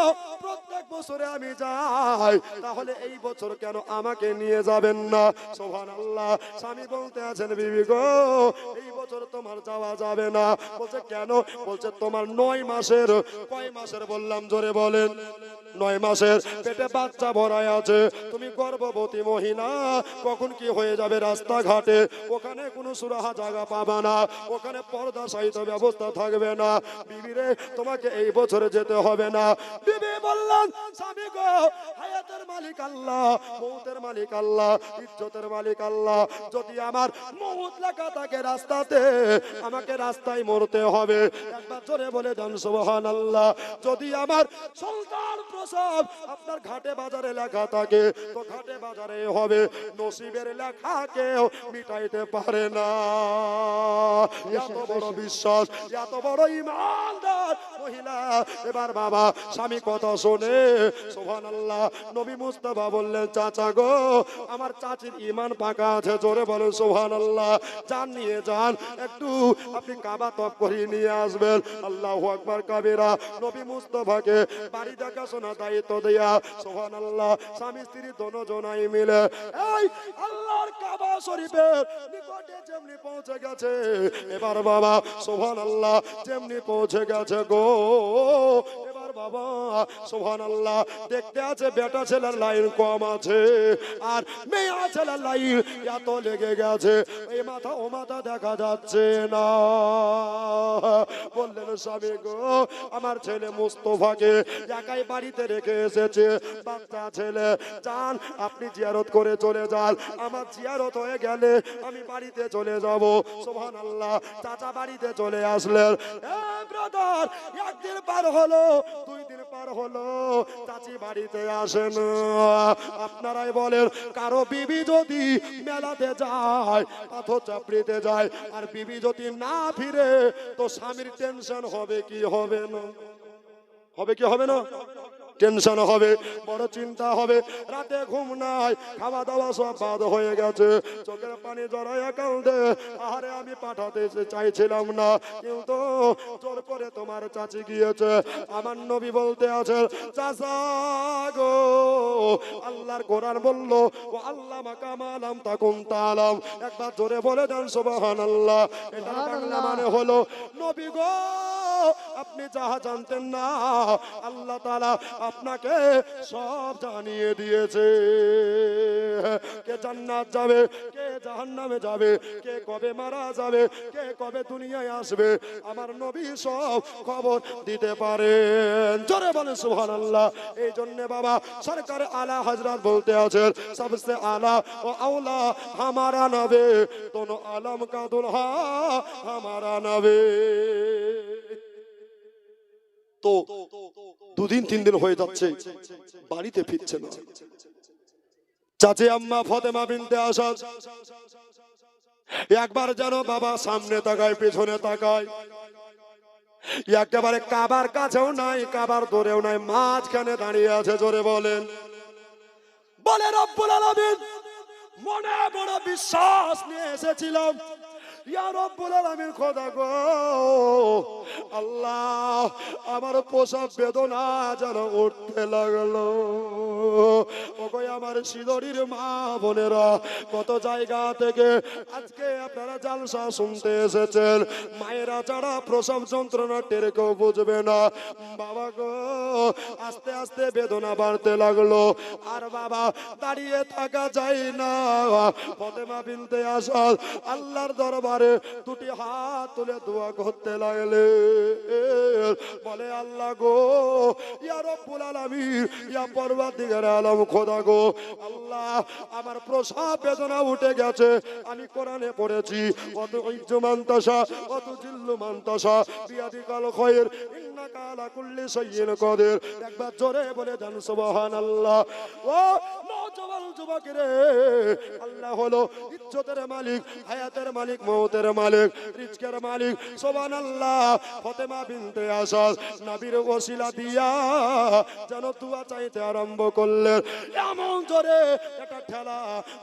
প্রত্যেক বছরে আমি যাই, তাহলে এই বছর কেন আমাকে নিয়ে যাবেন না? সুবহানাল্লাহ। স্বামী বলতে আছেন, বিবি গো এই বছর তোমার যাওয়া যাবে না। বলছে কেন? বলছে তোমার 9 মাসের, কয় মাসের বললাম জোরে বলেন? 9 মাসের পেটে বাচ্চা ভরায় আছে, তুমি গর্ভবতী মহিলা, কখন কি হয়ে যাবে রাস্তাঘাটে, ওখানে কোনো সুরাহা জায়গা পাবা না, ওখানে পর্দা সহিত ব্যবস্থা থাকবে না। বিবি রে তোমাকে এই বছরে যেতে হবে না। বিবি বললেন, স্বামী গো হায়াতের মালিক আল্লাহ, মৌতের মালিক আল্লাহ, ইজ্জতের মালিক আল্লাহ, যদি আমার মৌত লেখা থাকে রাস্তাতে, আমাকে রাস্তায় মরতে হবে। একবার জোরে বলে দেন সুবহানাল্লাহ। যদি আমার সন্তান প্রসব আপনার ঘাটে বাজারে লেখা থাকে, তো ঘাটে বাজারে হবে, নসিবের লেখা কেউ মিটাইতে পারে না। এত বড় বিশ্বাস, এত বড় ইমানদার মহিলা। এবার বাবা স্বামী কথা শোনে, সুবহানাল্লাহ। নবী মুস্তাফা বললেন, চাচা গো আমার চাচির ঈমান পাকা আছে, জোরে বলেন সুবহানাল্লাহ। যান নিয়ে যান, একটু আপনি কাবা তপ করিয়ে নিয়ে আসবেন। আল্লাহু আকবার কাবীরা। নবী মুস্তাফাকে বাড়ি দেখাশোনা দায়িত্ব দেয়া সুবহানাল্লাহ স্বামী স্ত্রী দোনোজনাই মিলে এই আল্লাহর কাবা শরীফের নিকটে যেমনি পৌঁছে গেছে, এবার বাবা সুবহানাল্লাহ যেমনি পৌঁছে গেছে গো, এবার বাবা সুবহানাল্লাহ দেখতে আছে বেটা ছেলের লাইন কম আছে, আর মেয়ে ছেলের লাইন এত লেগে গেছে, এই মাথা ও মাথা দেখা যাচ্ছে না। বললেন, স্বামী গো আমার ছেলে মুস্তাফাকে একাই বাড়িতে রেখে এসেছে, বাচ্চা ছেলে, যান আপনি জিয়ারত করে চলে যান, আমার জিয়ারত হয়ে গেলে আমি বাড়িতে চলে যাব। সুবহানাল্লাহ। চাচা বাড়িতে চলে আসলেন। ব্রাদার, একদিন পার হলো, 2 দিন পার হলো, চাচি বাড়িতে আসেন। আপনারাই বলেন, কারো বিবি যদি মেলাতে যায়, পাথর চাপড়িতে যায়, আর বিবি যদি না ফিরে, তো স্বামীর টেনশন হবে কি হবে না? হবে কি হবে না? টেনশন হবে, বড় চিন্তা হবে, রাতে ঘুম নাই, খাওয়া দাওয়া সব বাদ হয়ে গেছে, চোখের পানি জড়াইয়া কাঁদে, আরে আমি পাঠাতে চাইছিলাম না, কিন্তু জোর করে তোমার চাচি গিয়েছে। আমার নবী বলতে আছে, চাচা গো আল্লাহর কোরআন বলল, ও আল্লাহ মাকামালাম তাকুম তালাম। একবার জোরে বলে দেন সুবহানাল্লাহ। এটা বাংলা মানে হলো, নবী গো আপনি যাহা জানতেন না, আল্লাহ তাআলা আপনাকে সব জানিয়ে দিয়েছে। কে জান্নাত যাবে, কে জাহান্নামে যাবে, কে কবে মারা যাবে, কে কবে দুনিয়ায় আসবে, আমার নবী সব খবর দিতে পারেন। জোরে বলেন সুবহানাল্লাহ। এই জন্য বাবা সরকার আলা হযরত বলতে আছেন, সবসে আলা ও আওলা হামারা নবী, দোনো আলম কা দুলহা হামারা নবী। তো 2 দিন 3 দিন হয়ে যাচ্ছে, বাড়িতে ফিরছে না। চাচি আম্মা ফাতেমা বিনতে আসাদ একবার যেন বাবা সামনে তাকায় পেছনে তাকায়, একেবারে কাবার কাছেও নাই, কাবার দূরেও নাই, মাঝখানে দাঁড়িয়ে আছে। জোরে বলেন, বলে রব্বুল আলামিন মনে বড় বিশ্বাস নিয়ে এসেছিলাম, ইয়া রব্বুল আলামিন খোদা গো আল্লাহ আমার প্রসব বেদনা যেন উঠতে লাগলো। ওগো আমার শিদরির মা বোনেরা, কত জায়গা থেকে আজকে আপনারা জালসা শুনতে এসেছেন, মায়েরা যারা প্রসব যন্ত্রণা টের কেউ বুঝবে না। বাবা গো আস্তে আস্তে বেদনা বাড়তে লাগলো, আর বাবা দাঁড়িয়ে থাকা যায় না। ফাতেমা বিনতে আসাদ আল্লাহর দরবার দরবারে দুটি হাত তুলে দোয়া করতে লাগলে, বলে আল্লাহ গো, ইয়া রব্বুল আলামিন, ইয়া পরওয়ারদিগার আলম, খোদা গো, আল্লাহ আমার প্রসব বেদনা উঠে গেছে। আমি কোরআনে পড়েছি, অত ইজ্জু মান তাশা অত জিল্লু মান তাশা বিয়াদিকাল খায়র ইন্নাকা আলা কুল্লি শাইইন কাদির। একবার জোরে বলে দেন সুবহানাল্লাহ। ও নওজোয়ান যুবক রে, আল্লাহ হলো ইজ্জতের মালিক, হায়াতের মালিক, মওতের মালিক, রিজকের মালিক। সুবহানাল্লাহ। ফাতেমা বিনতে আসাদ নবীর ওসিলা দিয়া যেন দোয়া চাইতে আরম্ভ করলেন, এমন জোরে একটা ঠেলা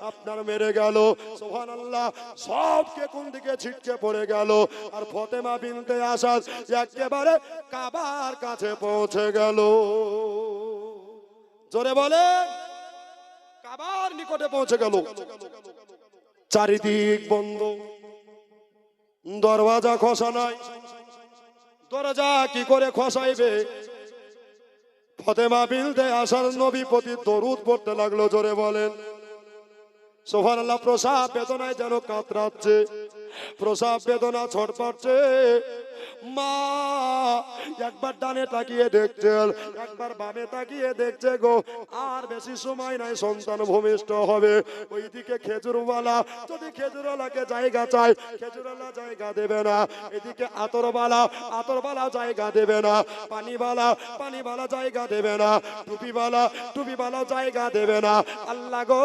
আপনার মেরে গেল। সুবহানাল্লাহ। সবকে কোন দিকে ছিটকে পড়ে গেল, আর ফাতেমা বিনতে আসাদ একেবারে কাবার কাছে পৌঁছে গেল। জোরে বলে, কাবার নিকটে পৌঁছে গেল। চারিদিক বন্ধ, দরওয়াজা খসা নাই। দরজা কি করে খসাইবে? ফাতেমা বিনতে আসার নবী প্রতি দরুদ পড়তে লাগলো। জোরে বলেন সুবহানাল্লাহ। প্রসাব বেদনায় যেন কাতরাচ্ছে, প্রসাব বেদনা ছটফাটছে। মা একবার ডানে তাকিয়ে দেখছেন, একবার বামে তাকিয়ে দেখছে গো। আর বেশি সময় নাই, সন্তান ভূমিষ্ঠ হবে। ওইদিকে খেজুরওয়ালা, যদি খেজুরওয়ালাকে জায়গা চাই, খেজুরওয়ালা জায়গা দেবে না। এদিকে আতরওয়ালা, আতরওয়ালা জায়গা দেবে না। পানিওয়ালা, পানিওয়ালা জায়গা দেবে না। টুপিওয়ালা, টুপিওয়ালা জায়গা দেবে না। আল্লাহ গো,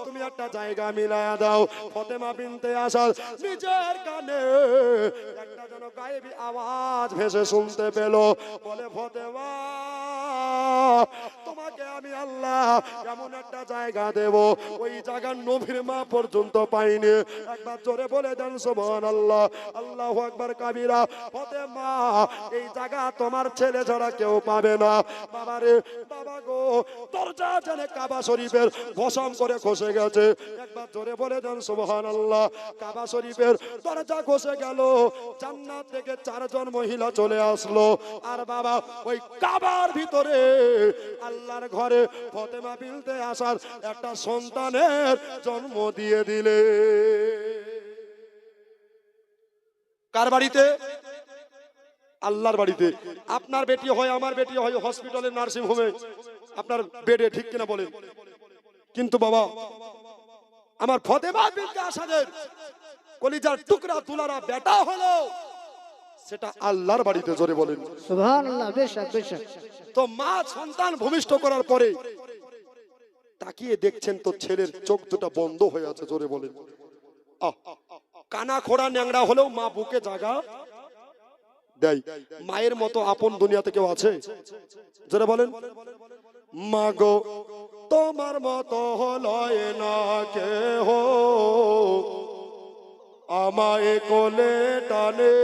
তুমি একটা জায়গা মিলায়া দাও। ফাতেমা বিনতে আসাদ নিজের কানে একটা যেন গায়েবী আওয়াজ ভেসে শুনতে পেল। বলে ফাতেমা, তোমাকে আমি আল্লাহ এমন একটা জায়গা দেব, ওই জায়গার নবীর মা পর্যন্ত পাইনি। একবার জোরে বলে দেন সুবহানাল্লাহ। আল্লাহু আকবার কাবীরা। ফাতেমা, এই জায়গা তোমার ছেলে ছাড়া কেউ পাবে না। বাবারে, বাবা গো, দরজা যেন কাবা শরীফের ভসম করে খসে গেছে। একবার জোরে বলে দেন সুবহানাল্লাহ। কাবা শরীফের দরজা খসে গেল। জান্নাত থেকে 4 জন মহিলা চলে আসলো। আর বাবা, ওই কাবার ভিতরে আল্লাহর ঘরে ফাতেমা বিনতে আসার একটা সন্তানের জন্ম দিয়ে দিলে। কার বাড়িতে? আল্লাহর বাড়িতে। আপনার বেটি হয়, আমার বেটি হয় হসপিটালে, নার্সিং হোমে, আপনার বেডে, ঠিক কিনা বলেন? কিন্তু বাবা, আমার ফাতেমা বিনতে আসাদের কলিজার টুকরা তুলারা বেটা হলো, সেটা আল্লাহর বাড়িতে। জোরে বলেন
সুবহানাল্লাহ। বেশক বেশক।
তো মা সন্তান ভূমিষ্ঠ করার পরে তাকিয়ে দেখছেন তো ছেলের চোখ দুটো বন্ধ হয়ে আছে। জোরে বলেন। কানা খোড়া ন্যাংরা হলেও মা বুকে জায়গা দেয়। মায়ের মতো আপন দুনিয়াতে কেউ আছে? জোরে বলেন। মা গো, তোমার মতো লয় না কেহ, আমায় কোলে টানে,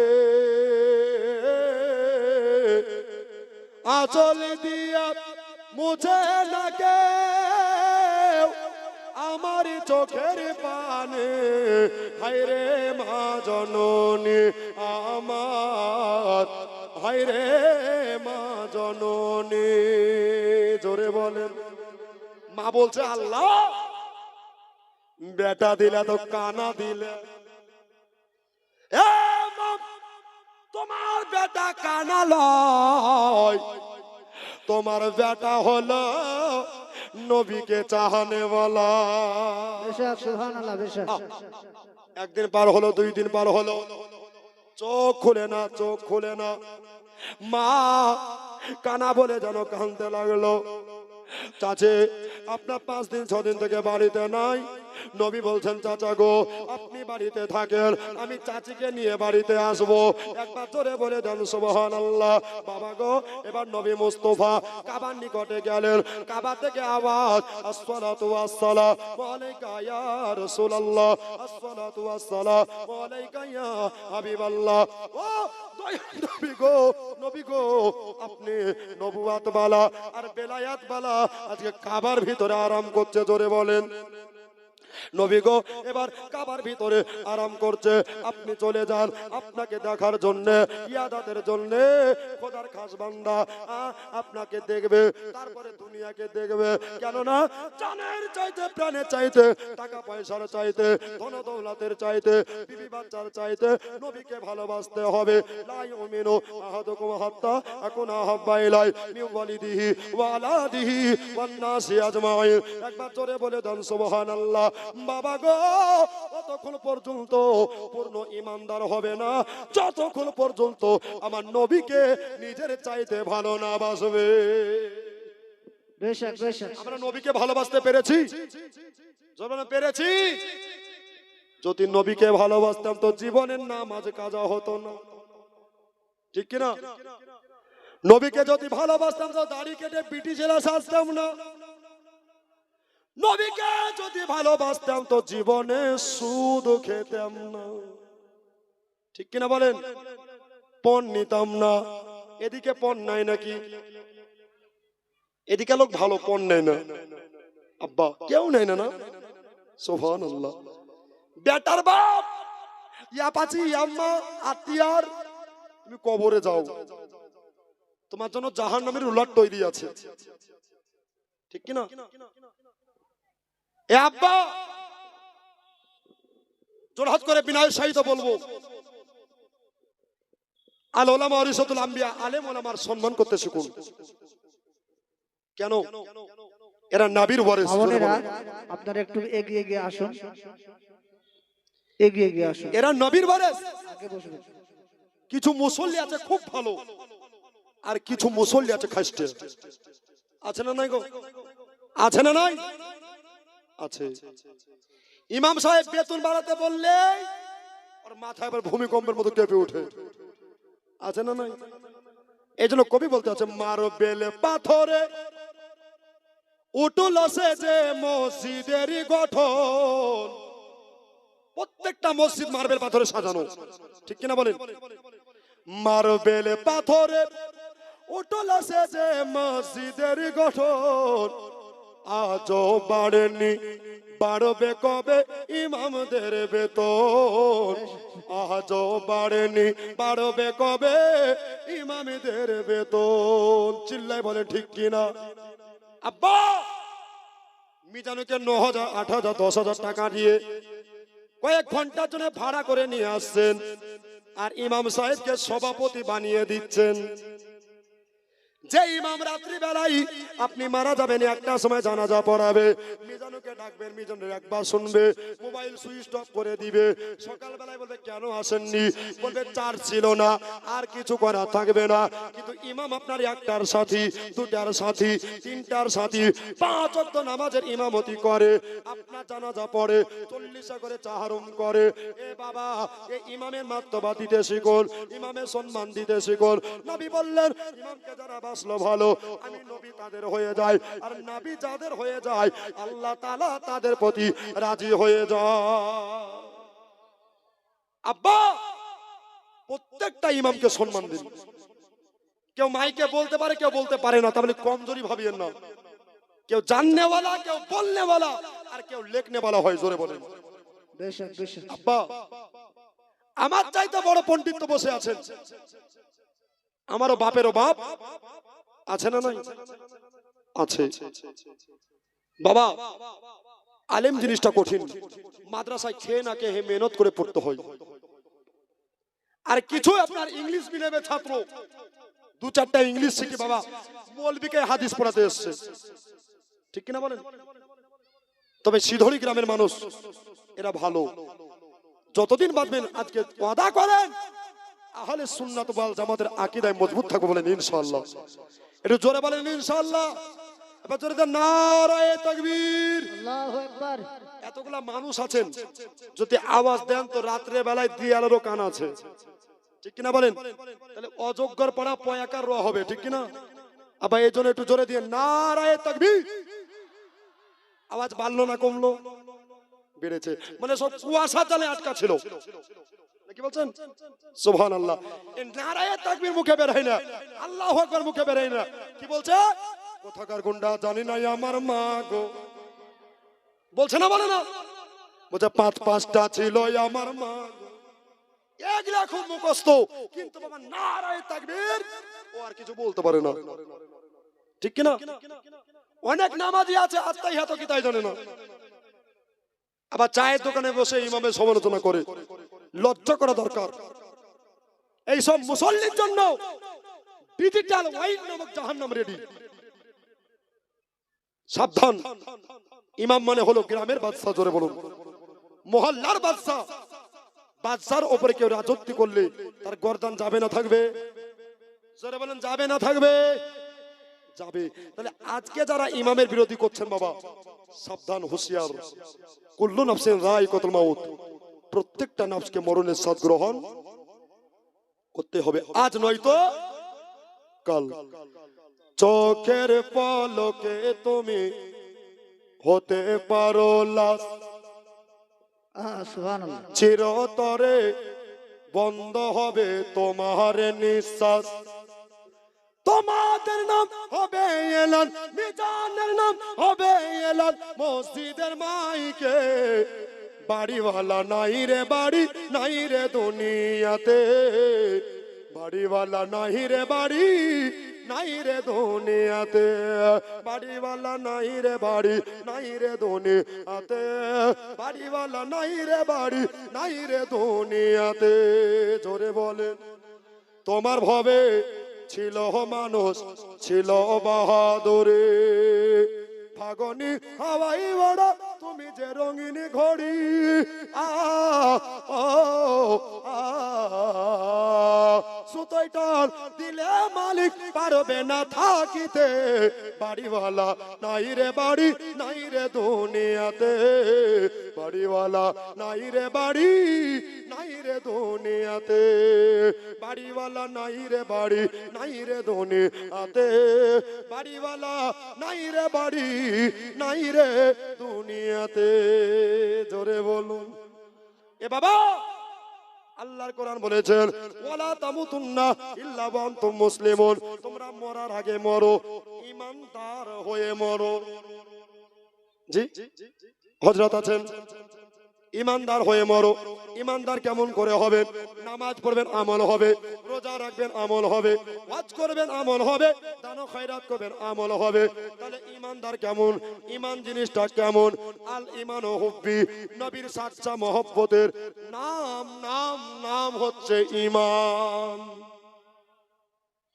আঁচল দিয়া মুছে না কেউ আমার চোখের পানে। হায়রে মা জননী আমার, হায়রে মা জননী। জোরে বলেন। মা বলছে, আল্লাহ বেটা দিলা তো কানা দিলে। তোমার বেটা কানা লয়, তোমার বেটা হলো নবীকে চাহানে বলা।
বেশক সুবহানাল্লাহ। বেশক।
একদিন পার হলো, 2 দিন পার হলো, চোখ খুলে না, চোখ খুলে না। মা কানা বলে যেন কাঁদতে লাগলো। চাচে, আপনার 5 দিন 6 দিন থেকে বাড়িতে নাই। নবী বলছেন, চাচা গো, আপনি বাড়িতে থাকেন, আমি চাচিকে নিয়ে বাড়িতে আসবো। একবার জোরে বলে দেন সুবহানাল্লাহ। বাবা গো, এবার নবী মুস্তাফা কাবার নিকটে গেলেন। কাবা থেকে আওয়াজ, আসসালাতু ওয়াসসালামু আলাইকা ইয়া রাসূলুল্লাহ, আসসালাতু ওয়াসসালামু আলাইকা ইয়া হাবিবাল্লাহ। ও নবী গো, নবী গো, আপনি নবুয়াত বালা আর বেলায়াত বালা আজকে কাবার ভিতরে আরাম করছে। জোরে বলেন। নবী গো এবার কাবার ভিতরে আরাম করছে, আপনি চলে যান, আপনাকে দেখার জন্য, ইয়াদাতের জন্য খোদার খাস বান্দা আপনাকে দেখবে, তারপরে দুনিয়াকে দেখবে। কেননা জানের চাইতে, প্রাণের চাইতে, টাকা পয়সার চাইতে, ধন দৌলতের চাইতে, বিবি বাচ্চার চাইতে নবীকে ভালোবাসতে হবে। লা ইউমিনু আহাদুকুম হাত্তা আকুনা হাব্বা ইলাই মিন ওয়ালিদিহি ওয়া আলাদিহি ওয়ান নাসি আজমাইন। একবার জোরে বলে দেন সুবহানাল্লাহ। বাবা গো ততক্ষণ পর্যন্ত পূর্ণ ইমানদার হবে না যতক্ষণ পর্যন্ত আমার নবীকে নিজের চাইতে ভালো না বাসবে।
বেশক বেশক
আমরা নবীকে ভালোবাসতে পেরেছি? যখন পেরেছি, যদি নবীকে ভালোবাসতাম তো জীবনের নামাজ কাজা হতো না, ঠিক কিনা? নবীকে যদি ভালোবাসতাম তো দাড়ি কেটে ব্রিটিশেরা সাজতাম না। নবীকে যদি ভালোবাসতাম তো জীবনে সুদ খেতাম না, ঠিক কিনা বলেন? পণ নিতাম না। এদিকে পণ নাই নাকি? এদিকে লোক ভালো পণ নেয় না, আব্বা কেউ নেয় না, না সুবহানাল্লাহ। বেটার বাপ ইয়াপাচি আম্মা আত্মীয়ার, তুমি কবরে যাও, তোমার জন্য জাহান্নামের উলাট তৈরি আছে, ঠিক কিনা? এ আব্বা জোরহাত করে বিনয়ের সহিত বলবো, আল উলামা ওয়ারিসাতুল আম্বিয়া, আলেম ওলামার সম্মান করতে শিখুন। কেন? এরা নবীর ওয়ারিস।
মামুনেরা আপনারা একটু এগিয়ে গিয়ে আসুন, এগিয়ে গিয়ে আসুন,
এরা নবীর ওয়ারিস।
আগে বসুন।
কিছু মুসল্লি আছে খুব ভালো, আর কিছু মুসল্লি আছে খাস্টে, আছে না নাই গো? আছে না নাই? আছে। ইমাম সাহেব বেতন বাড়াতে বললে আর মাথায় আবার ভূমিকম্পের মতো কেঁপে ওঠে, আছে না নাই? এই জন্য কবি বলতে আছে, মারবেল পাথরে উটুল আছে যে মসজিদেরই গঠন। প্রত্যেকটা মসজিদ মার্বেল পাথরে সাজানো, ঠিক কিনা বলেন? মার্বেল পাথরে উটুল আছে যে মসজিদের গঠন। আজও বাড়েনি, বাড়বে কবে ইমামদের বেতন। আজও বাড়েনি, বাড়বে কবে ইমামদের বেতন। চিল্লাই বলে ঠিক কিনা? আব্বা মিজানুকে 9,000, 8,000, 10,000 টাকা দিয়ে কয়েক ঘন্টার জন্য ভাড়া করে নিয়ে আসছেন, আর ইমাম সাহেবকে সভাপতি বানিয়ে দিচ্ছেন। যে ইমাম রাত্রি বেলায় আপনি মারা যাবেন, একটা সময় জানাজা পড়াবে, মিজানুকে ডাকবেন, মিজানুর একবার শুনবে, মোবাইল সুইচ অফ করে দিবে। সকাল বেলায় বলবে কেন আসেননি? বলবে চার্জ ছিল না, আর কিছু করা থাকবে না। কিন্তু ইমাম আপনার একটার সাথী, দুটার সাথী, তিনটার সাথী, 5 ওয়াক্ত নামাজের ইমামতি করে, আপনার জানাজা পড়ে, 40 করে চাহারুম করে। এ বাবা, এই ইমামের মাত্তবা দিতে শিখুন, ইমামের সম্মান দিতে শিখুন। নবী বললেন, ইমামকে যারা বাসলো ভালো, আমি নবী তাদের হয়ে যাই, আর নবী যাদের হয়ে যায় আল্লাহ তাআলা তাদের প্রতি রাজি হয়ে যায়। আব্বা প্রত্যেকটা ইমামকে সম্মান দিন। কেউ মাইকে বলতে পারে, কেউ বলতে পারে না, তাহলে কমজোরি ভাবিয়েন না। কেউ জাননেওয়ালা, কেউ বলনেওয়ালা, আর কেউ লেখনেওয়ালা হয়। জোরে বলেন
বেশক বেশক।
আব্বা আমার চাইতে বড় পণ্ডিত তো বসে আছেন, আমারও বাপেরও বাপ আছে না নাই? আছে। বাবা আলেম জিনিসটা কঠিন, মাদ্রাসায় খেয়ে না খেয়ে মেহনত করে পড়তে হয়। আর কিছু আপনার ইংলিশ মিডিয়ামের ছাত্র 2-4টা ইংলিশ শিখে বাবা মৌলবীকে হাদিস পড়াতে এসছে, ঠিক কিনা বলেন? তবে সিধরি গ্রামের মানুষ এরা ভালো। যতদিন বাঁচবেন আজকে ওয়াদা করেন আহলে সুন্নাত ওয়াল জামাতের আকীদায় মজবুত থাকবো, বলেন ইনশাআল্লাহ। একটু জোরে বলেন ইনশাআল্লাহ। এবার জোরে দেন নারায়ে তাকবীর।
আল্লাহু আকবার।
এতগুলা মানুষ আছেন, যদি আওয়াজ দেন তো রাত্রে বেলায় দিয়ালেরও কান আছে, ঠিক কিনা বলেন? তাহলে অযোগ্যর পাড়া পয়াকার র হবে, ঠিক কিনা? আবার এই জন্য একটু জোরে দিয়ে নারায়ে তাকবীর। আওয়াজ বাড়লো না কমলো? বেড়েছে। মানে সব কুয়াশা জালে আটকা ছিল, কি বলছেন? সুবহানাল্লাহ। এই নারায়ে তাকবীর মুখে বের হয় না, আল্লাহু আকবার মুখে বের হয় না। কি বলছে? কোথাকার গুন্ডা জানি না আমার মা গো, বলছে না? বলে না? বলছে পাঁচ পাঁচটা ছিল আমার মা, এগুলা খুব মুখস্থ, কিন্তু বাবা নারায়ে তাকবীর ও আর কিছু বলতে পারে না, ঠিক কিনা? অনেক নামাজি আছে আত্তাহিয়াত কি তাই জানে না, আবার চায়ের দোকানে বসে ইমামের সমালোচনা করে। লজ্জা করা দরকার। এই সব মুসল্লির জন্য ডিজিটাল ওয়াইন নামক জাহান্নাম রেডি। সাবধান, ইমাম মানে হলো গ্রামের বাদশা, জোরে বলুন মহল্লার বাদশা। বাদশার উপরে কেউ রাজত্ব করলে তার গর্দান যাবে না থাকবে? জোরে বলেন যাবে না থাকবে? যাবে। তাহলে আজকে যারা ইমামের বিরোধী করছেন বাবা সাবধান, হুঁশিয়ার। কুল্লু নাফসিন যায়িকাতুল মাউত, প্রত্যেকটা নফসকে মরণের স্বাদ গ্রহণ করতে হবে, আজ নয়তো কাল। চোখের পলকে তুমি হতে পারো লাশ,
সুবহানাল্লাহ।
চিরতরে বন্ধ হবে তোমার নিঃশ্বাস। তোমাদের নাম হবে এলান, মিজানের নাম হবে এলান, মসজিদের মাইকে। বাড়িওয়ালা নাই রে বাড়ি, নাই রে দুনিয়াতে। বাড়িওয়ালা নাই রে বাড়ি, নাই রে দুনিয়াতে। বাড়িওয়ালা নাই রে বাড়ি, নাই রে দুনিয়াতে। বাড়িওয়ালা নাই রে বাড়ি, নাই রে দুনিয়াতে। জোরে বলেন। তোমার ভবে ছিল মানুষ, ছিল বাহাদুরে। ফাগনি হাওয়াই বড়, তুমি যে রঙিন ঘড়ি। সুতোয় টান দিলে মালিক পারবে না থাকিতে। বাড়িওয়ালা নাই রে বাড়ি, নাই রে দুনিয়াতে। বাড়িওয়ালা নাই রে বাড়ি, নাই রে দুনিয়াতে। বাড়িওয়ালা নাই রে বাড়ি, নাই রে দুনিয়াতে। বাড়িওয়ালা নাই রে বাড়ি, নাই রে দুনিয়াতে। জোরে বলুন। এ বাবা, আল্লাহর কোরআন বলেছেন ওয়ালা তামুতুন্না ইল্লা ওয়া আনতুম মুসলিমুন, তোমরা মরার আগে মরো ঈমানদার হয়ে মরো। জি হযরত আছেন, ঈমানদার হয়ে মরো। ঈমানদার কেমন করে হবে? নামাজ পড়বেন আমল হবে, রোজা রাখবেন আমল হবে, হজ করবেন আমল হবে, দান ও খয়রাত করবেন আমল হবে। তাহলে ঈমানদার কেমন? ঈমান জিনিসটা কেমন? আল ঈমানু হুব্বি, নবীর সাচ্চা মহব্বতের নাম নাম নাম হচ্ছে ঈমান।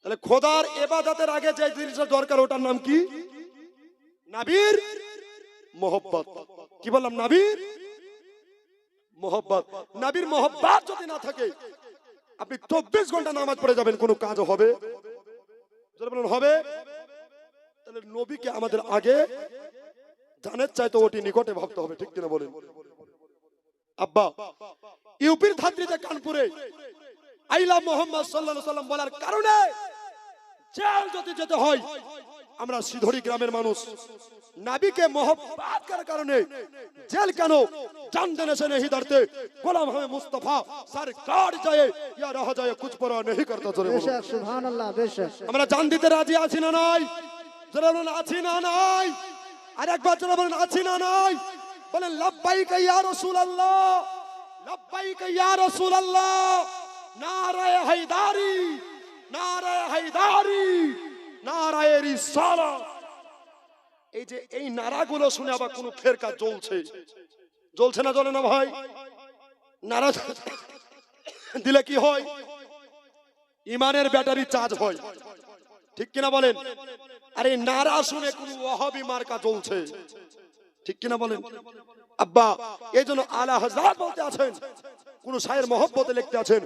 তাহলে খোদার ইবাদতের আগে যে জিনিসটা দরকার ওটার নাম কি? নবীর মহব্বত। কি বললাম? নবীর মোহব্বত। নবীর মোহব্বত যদি না থাকে আপনি 24 ঘন্টা নামাজ পড়ে যাবেন, কোনো কাজ হবে? যারা বলেন হবে। তাহলে নবীকে আমাদের আগে জানের চাইতে ওটি নিকটে ভাবতে হবে, ঠিক কিনা বলেন? আব্বা, ইউপির ধাত্রীতে কানপুরে আইলা মোহাম্মদ সাল্লাল্লাহু আলাইহি ওয়াসাল্লাম বলার কারণে জেল যদি যেতে হয়, আমরা সিধরি গ্রামের মানুষ নবীকে মোহব্বত করার কারণে জেল কেন? জান দেনে সে नहीं डरते, গোলাম হমে মুস্তাফা সরকার যায় ইয়া রহ যায় কুছ পরোয়া नहीं करता। জোরে বলুন
বেশক, সুবহানাল্লাহ, বেশক।
আমরা জান দিতে রাজি আছি না নাই? জোরে বলুন আছি না নাই? আরেকবার জোরে বলুন আছি না নাই? বলেন লব্বাইক ইয়া রাসূলুল্লাহ, লব্বাইক ইয়া রাসূলুল্লাহ। নারায়ে হায়দারি, নারায়ে হায়দারি, নারায়ে রিসালাত। এই যে এই নারাগুলো শুনে আবার কোন ফেরকা জ্বলছে, জ্বলছে না? জ্বলে না ভাই? নারা দিলে কি হয়? ইমানের ব্যাটারি চার্জ হয়, ঠিক কিনা বলেন? আর এই নারা শুনে কোন ওয়াহাবি মার্কা জ্বলছে, ঠিক কিনা বলেন? আব্বা, এই জন্য আলা হযরত বলতে আছেন, কোন শায়ের মোহব্বতে লিখতে আছেন,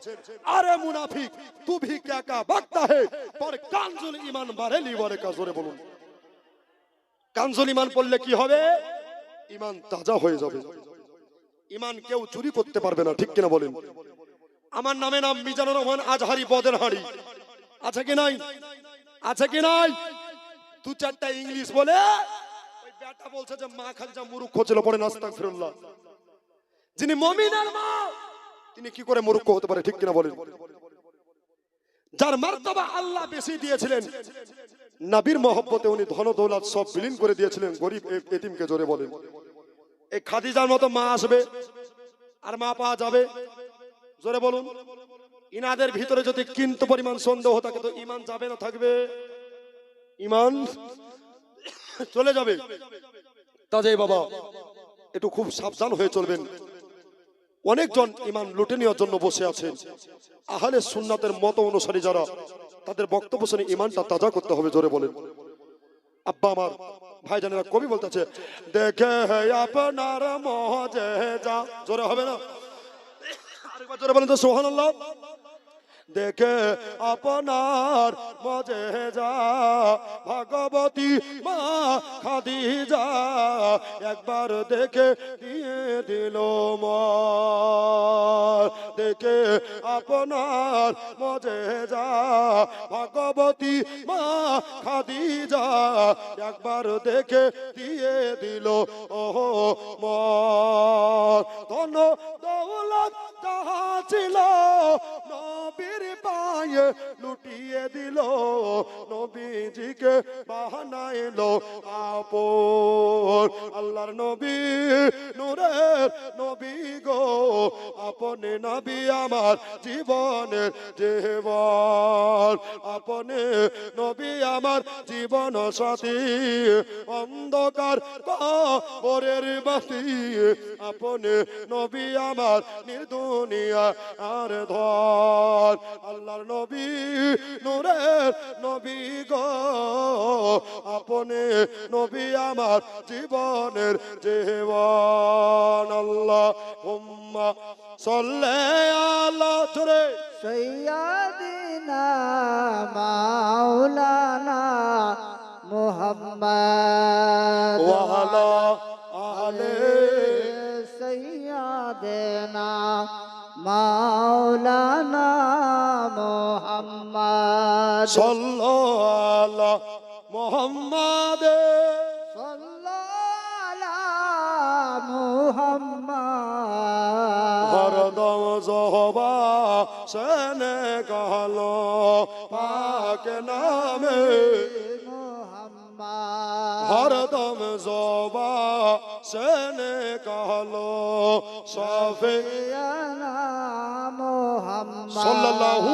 আরে মুনাফিক তু ভি ক্যা কা বকতা হে পর কানজুল ঈমান বারেলি ওয়ারে কা। জোরে বলুন। কানজুল ঈমান পড়লে কি হবে? ঈমান তাজা হয়ে যাবে। ঈমান কেউ চুরি করতে পারবে না, ঠিক কিনা বলেন? আমার নামে নাম মিজানুর রহমান আজহারি বদের হাড়ি, আছে কি নাই? আছে কি নাই? দু চারটা ইংলিশ বলে ওই বেটা বলছে যে মা খালজা মুরুক্ষ ছিল, পড়ে আস্তাগফিরুল্লাহ। যিনি মুমিনের মা তিনি কি করে মুরুক্ষ হতে পারে, ঠিক কিনা বলেন? যার মার্তবা আল্লাহ বেশি দিয়েছিলেন, নবীর মহব্বতে উনি ধন দৌলত সব বিলীন করে দিয়েছিলেন গরিব এতিমকে। জোরে বলেন এই খাদিজার মতো মা আসবে আর মা পাওয়া যাবে? জোরে বলুন। ইনাদের ভিতরে যদি কিন্তু পরিমাণ সন্দেহ থাকে তো ইমান যাবে না থাকবে? ইমান চলে যাবে। তাজে বাবা একটু খুব সাবধান হয়ে চলবেন। অনেকজন ইমান লুটে নেওয়ার জন্য বসে আছেন। আহলে সুন্নাতের মত অনুসারী যারা, তাদের বক্তব্য শুনে ইমানটা তাজা করতে হবে। জোরে বলেন। আব্বা আমার ভাই জানেরা কবি বলতেছে, দেখে আপনার মজেজা। জোরে হবে না? আরেকবার জোরে বলেন তো সুবহানাল্লাহ। দেখে আপনার মজেজা ভগবতী মা খাদিজা একবার দেখে দিয়ে দিল মন। দেখে আপনার মজেজা ভগবতী মা খাদিজা একবার দেখে দিয়ে দিল ওহো মন। ধন দৌলত যাহা ছিল নবীর পায়ে লুটিয়ে দিল, নবীজিকে বানাইলো আপন। আল্লাহর নবী নূরের নবী গো, আপনি নবী আমার জীবনের জীবন, আপনি নবী আমার জীবন সাথী, অন্ধকার কবরের বাতি, আপনি নবী আমার নির্দুনিয়া আর ধর। আল্লাহর নবী নূরের নবী গো, আপনি নবী আমার জীবনের জীবন। আল্লাহুম্মা সাল্লি আলা জোরে
সৈয়দিনা মাওলানা মুহাম্মদ
ওয়া আলা আলে
সৈয়দিনা মাওলানা মুহাম্মদ
সাল্লাল্লাহু আলা মুহাম্মাদ
সাল্লাল্লাহু মুহাম্মদ
হরদম জহবা সেনে গালো পাক নামে
মুহাম্মদ
হরদম জবা সেনে গালো সাফে
মুহাম্মদ
সাল্লাল্লাহু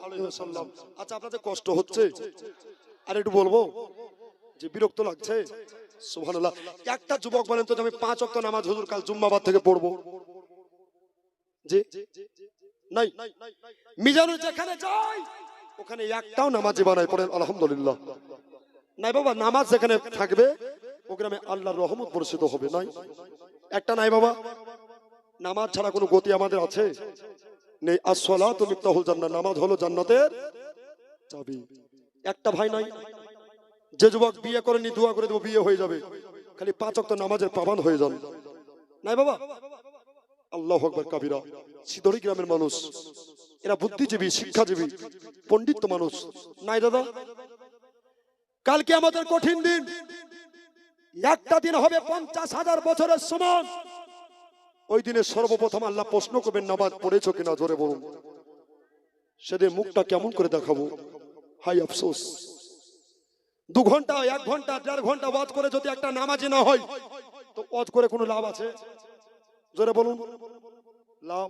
আলাইহি ওয়াসাল্লাম। আচ্ছা, আপনাদের কষ্ট হচ্ছে আর একটু বলবো যে বিরক্ত লাগছে? সুবহানাল্লাহ। একটা যুবক বলেন তো আমি 5 ওয়াক্ত নামাজ হুজুর কাল জুম্মাবাদ থেকে পড়বো? জি নাই। মিজানুর যেখানে যাই ওখানে একটাও নামাজি বানাই পড়েন আলহামদুলিল্লাহ নাই বাবা। নামাজ যেখানে থাকবে ও গ্রামে আল্লাহর রহমত বর্ষিত হবে। নাই একটা নাই বাবা। নামাজ ছাড়া কোনো গতি আমাদের আছে? নেই। আসসালাতু মিফতাহুল জান্নাহ, নামাজ হলো জান্নাতের চাবি। একটা ভাই নাই। যে যুবক বিয়ে করেনি দোয়া করে দেবো বিয়ে হয়ে যাবে, খালি 5 ওয়াক্ত নামাজের পাবান হয়ে যান। নাই বাবা। আল্লাহু আকবার কাবীরা। সিদড়ি গ্রামের মানুষ, এরা বুদ্ধিজীবী, শিক্ষাজীবী, পণ্ডিত মানুষ। নাই দাদা। কালকে আমাদের কঠিন দিন। একটা দিন হবে 50,000 বছরের সমান। ওই দিনে সর্বপ্রথম আল্লাহ প্রশ্ন করবেন নামাজ পড়েছো কিনা? জোরে বলুন। সেদিন মুখটা কেমন করে দেখাবো? হাই আফসোস। 2 ঘন্টা 1 ঘন্টা 1.5 ঘন্টা ওয়াজ করে যদি একটা নামাজি না হয় তো ওয়াজ করে কোনো লাভ আছে? জোরে বলুন। লাভ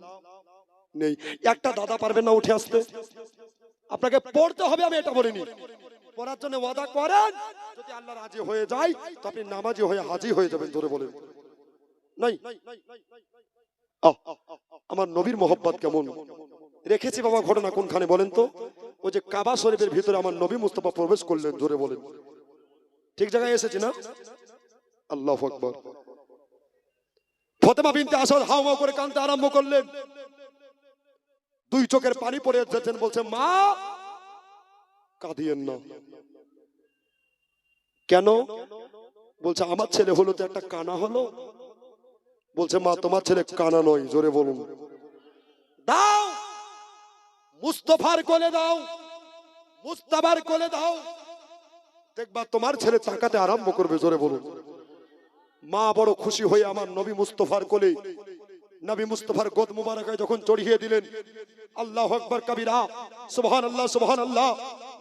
নেই। একটা দাদা পারবেন না উঠে আসতে? আপনাকে পড়তে হবে, আমি এটা বলিনি। পড়ার জন্য ওয়াদা করেন, যদি আল্লাহ রাজি হয়ে যায় তো আপনি নামাজি হয়ে হাজি হয়ে যাবেন। জোরে বলেন। নাই। আমার নবীর মোহব্বত কেমন রেখেছি বাবা। ঘটনা কোনখানে বলেন তো? ওই যে কাবা শরীফের ভিতরে আমার নবী মুস্তাফা প্রবেশ করলেন। জোরে বলেন। ঠিক জায়গায় এসেছি না? আল্লাহু আকবার। ফাতেমা বিনতে আসাদ হাওয়া করে কাঁদতে আরম্ভ করলেন। 2 চোখের পানি পড়ে যাচ্ছেন। বলছে মা কাঁদিয়েন না। কেন? বলছে আমার ছেলে হলো তো একটা কানা হলো। বলছে মা তোমার ছেলে কানা নয়। জোরে বলুন। দাও মুস্তাফার কোলে দাও, মুস্তাফার কোলে দাও, দেখবা তোমার ছেলে তাকাতে আরম্ভ করবে। জোরে বলুন। মা বড় খুশি হয়ে আমার নবী মুস্তাফার কোলে, নবী মুস্তাফার গোদ মুবারকায় যখন চড়িয়ে দিলেন, আল্লাহু আকবার কাবীরা, সুবহানাল্লাহ সুবহানাল্লাহ।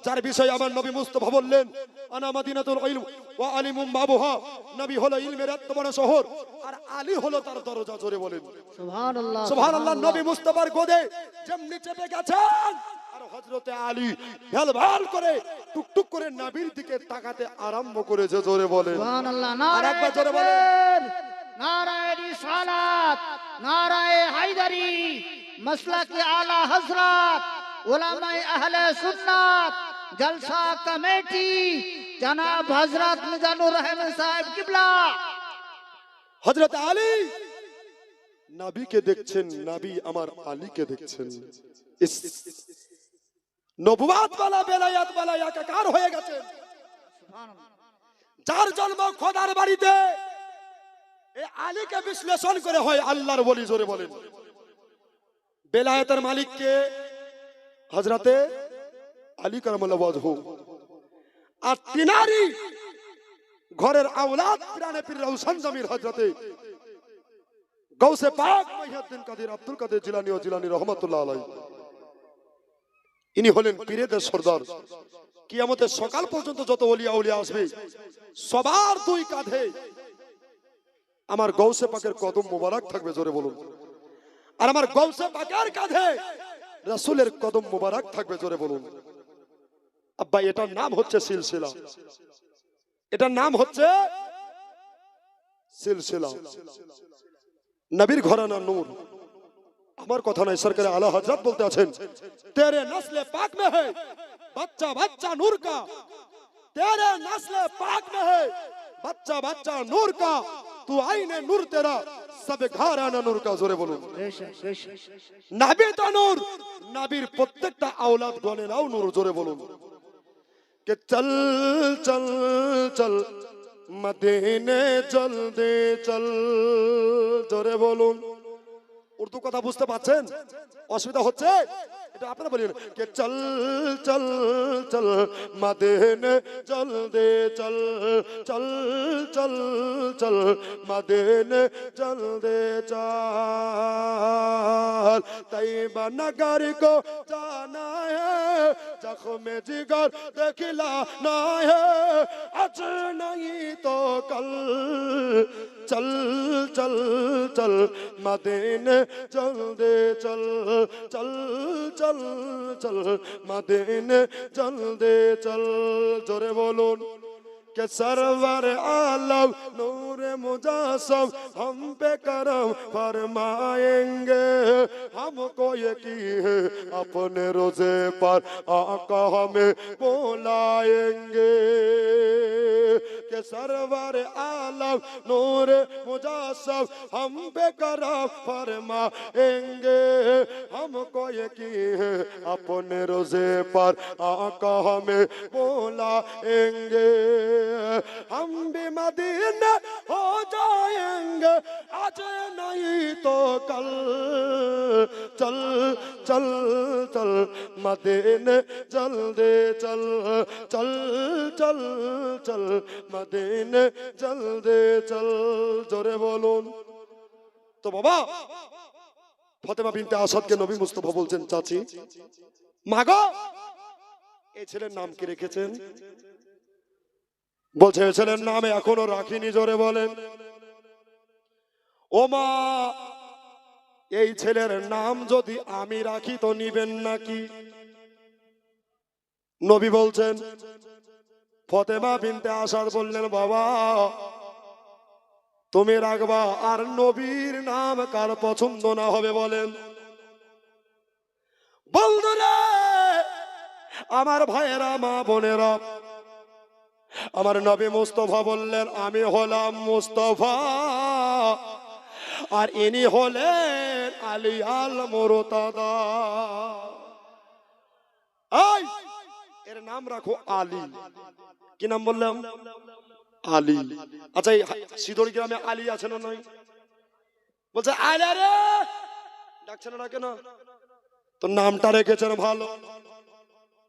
যার বিষয়ে আমার নবী মুস্তাফা বললেন আনা মাদিনাতুল ইলম ওয়া আলিমুম বাবুহা। নবী হলো ইলমের এত বড় শহর, আর আলী হলো তার দরজা। জোরে বলেন
সুবহানাল্লাহ
সুবহানাল্লাহ। নবী মুস্তাফার গোদে যেমনি চেপে গেছেন, আর হযরতে আলী ভেলভাল করে টুকটুক করে নবীর দিকে তাকাতে আরম্ভ করেছে। জোরে বলেন
সুবহানাল্লাহ।
আর একবার জোরে বলেন।
নারায়ে রিসালাত, নারায়ে হায়দারি, মাসলাকে আলা হযরত, উলামায়ে আহলে সুন্নাত, জলসা কমিটি, জনাব হযরত মিজানুর রহমান সাহেব কিবলা।
হযরত আলী নবীকে দেখছেন, নবী আমার আলীকে দেখছেন। ইস, নবুয়াত ওয়ালা বেলায়াত ওয়ালা একাকার হয়ে গেছেন। যার জন্ম খোদার বাড়িতে, এই আলীকে বিশ্লেষণ করে হয় আল্লাহর ওলি। জোরে বলেন বেলায়েতের মালিক কে? হযরতে আলী কারামাল্লাহু ওয়াজহু। আর তিনারি ঘরের আওলাদ পিরানে পীর রওশন জমির হযরতে গৌসে পাক মহিউদ্দিন কাদের আব্দুল কাদের জিলানী ও জিলানী রহমাতুল্লাহ আলাইহি। ইনি হলেন পীরেদের সরদার। কিয়ামতের সকাল পর্যন্ত যত ওলিয়া উলিয়া আসবে, সবার দুই কাঁধে আমার গৌসে পাকের কদম মোবারক থাকবে। জোরে বলুন। আর আমার গৌসে পাকের কাঁধে রাসূলের কদম মোবারক থাকবে। জোরে বলুন। আব্বা, এটার নাম হচ্ছে সিলসিলা। এটার নাম হচ্ছে সিলসিলা। নবীর ঘরানা নূর। আমার কথা নয়, সরকার আলা হযরত বলতে আছেন, তেরে নসলে পাক মে है बच्चा बच्चा नूर का, तेरे नस्ले पाक में है बच्चा बच्चा नूर का, तू आईने नूर तेरा सब घराना नूर का। জোরে বলুন।
বেশক বেশক।
নবী তো নূর, নবীর প্রত্যেকটা আওলাদ গনে নাও নূর। জোরে বলুন। কে চল চল চল মদিনে চল দে চল। জোরে বলুন। উর্দু কথা বুঝতে পারছেন? অসুবিধা হচ্ছে? এটা আপনারা বলেন কে চল চল চল মদিনে চল দে চল, চল চল চল মদিনে চল দে চল। तैयबा नगर को जाना है, जख्म जिगर दिखलाना है, आज नहीं तो कल। चल चल चल मदीने चल दे चल, चल चल चल मदीने चल दे चल। जोरे बोलून के सरवर आलम नूर मुजासम हम पे करम फरमाएंगे, हमको यकीन है अपने रोजे पर आका हमें बुलाएंगे। के सरवर आलम नूर मुजासम हम पे करम फरमाएंगे, हमको यकीन है अपने रोजे पर आका हमें बुलाएंगे। हम भी मदीना हो जाएंगे आज नहीं तो कल। चल चल चल मदीने चल दे चल, चल चल चल मदीने चल दे चल। जोरे बोलून। तो बाबा ফাতেমা বিনতে আসাদকে নবী মুস্তাফা বলছেন, চাচি মাগো এই ছেলের নাম কি রেখেছেন? বলছে ছেলের নাম এখনো রাখিনি। জোরে বলেন। ও মা, এই ছেলের নাম যদি আমি রাখি তো নিবেন নাকি? নবী বলছেন, ফাতেমা বিনতে আসাদ বললেন, বাবা তুমি রাখবা, আর নবীর নাম কার পছন্দ না হবে বলেন? বন্ধুরা আমার ভাইয়েরা, মা বোনেরা, আমার নবী মুস্তাফা বললেন, আমি হলাম মুস্তাফা আর ইনি হলেন আলী আল মুরতাদা। এই এর নাম রাখো আলী। কি নাম বললাম? আলী। আচ্ছা, এই সিদড়ি গ্রামে আলী আছে না নাই? বলছে আলী রে, ডাকছেন না কেন? তো নামটা রেখেছেন ভালো,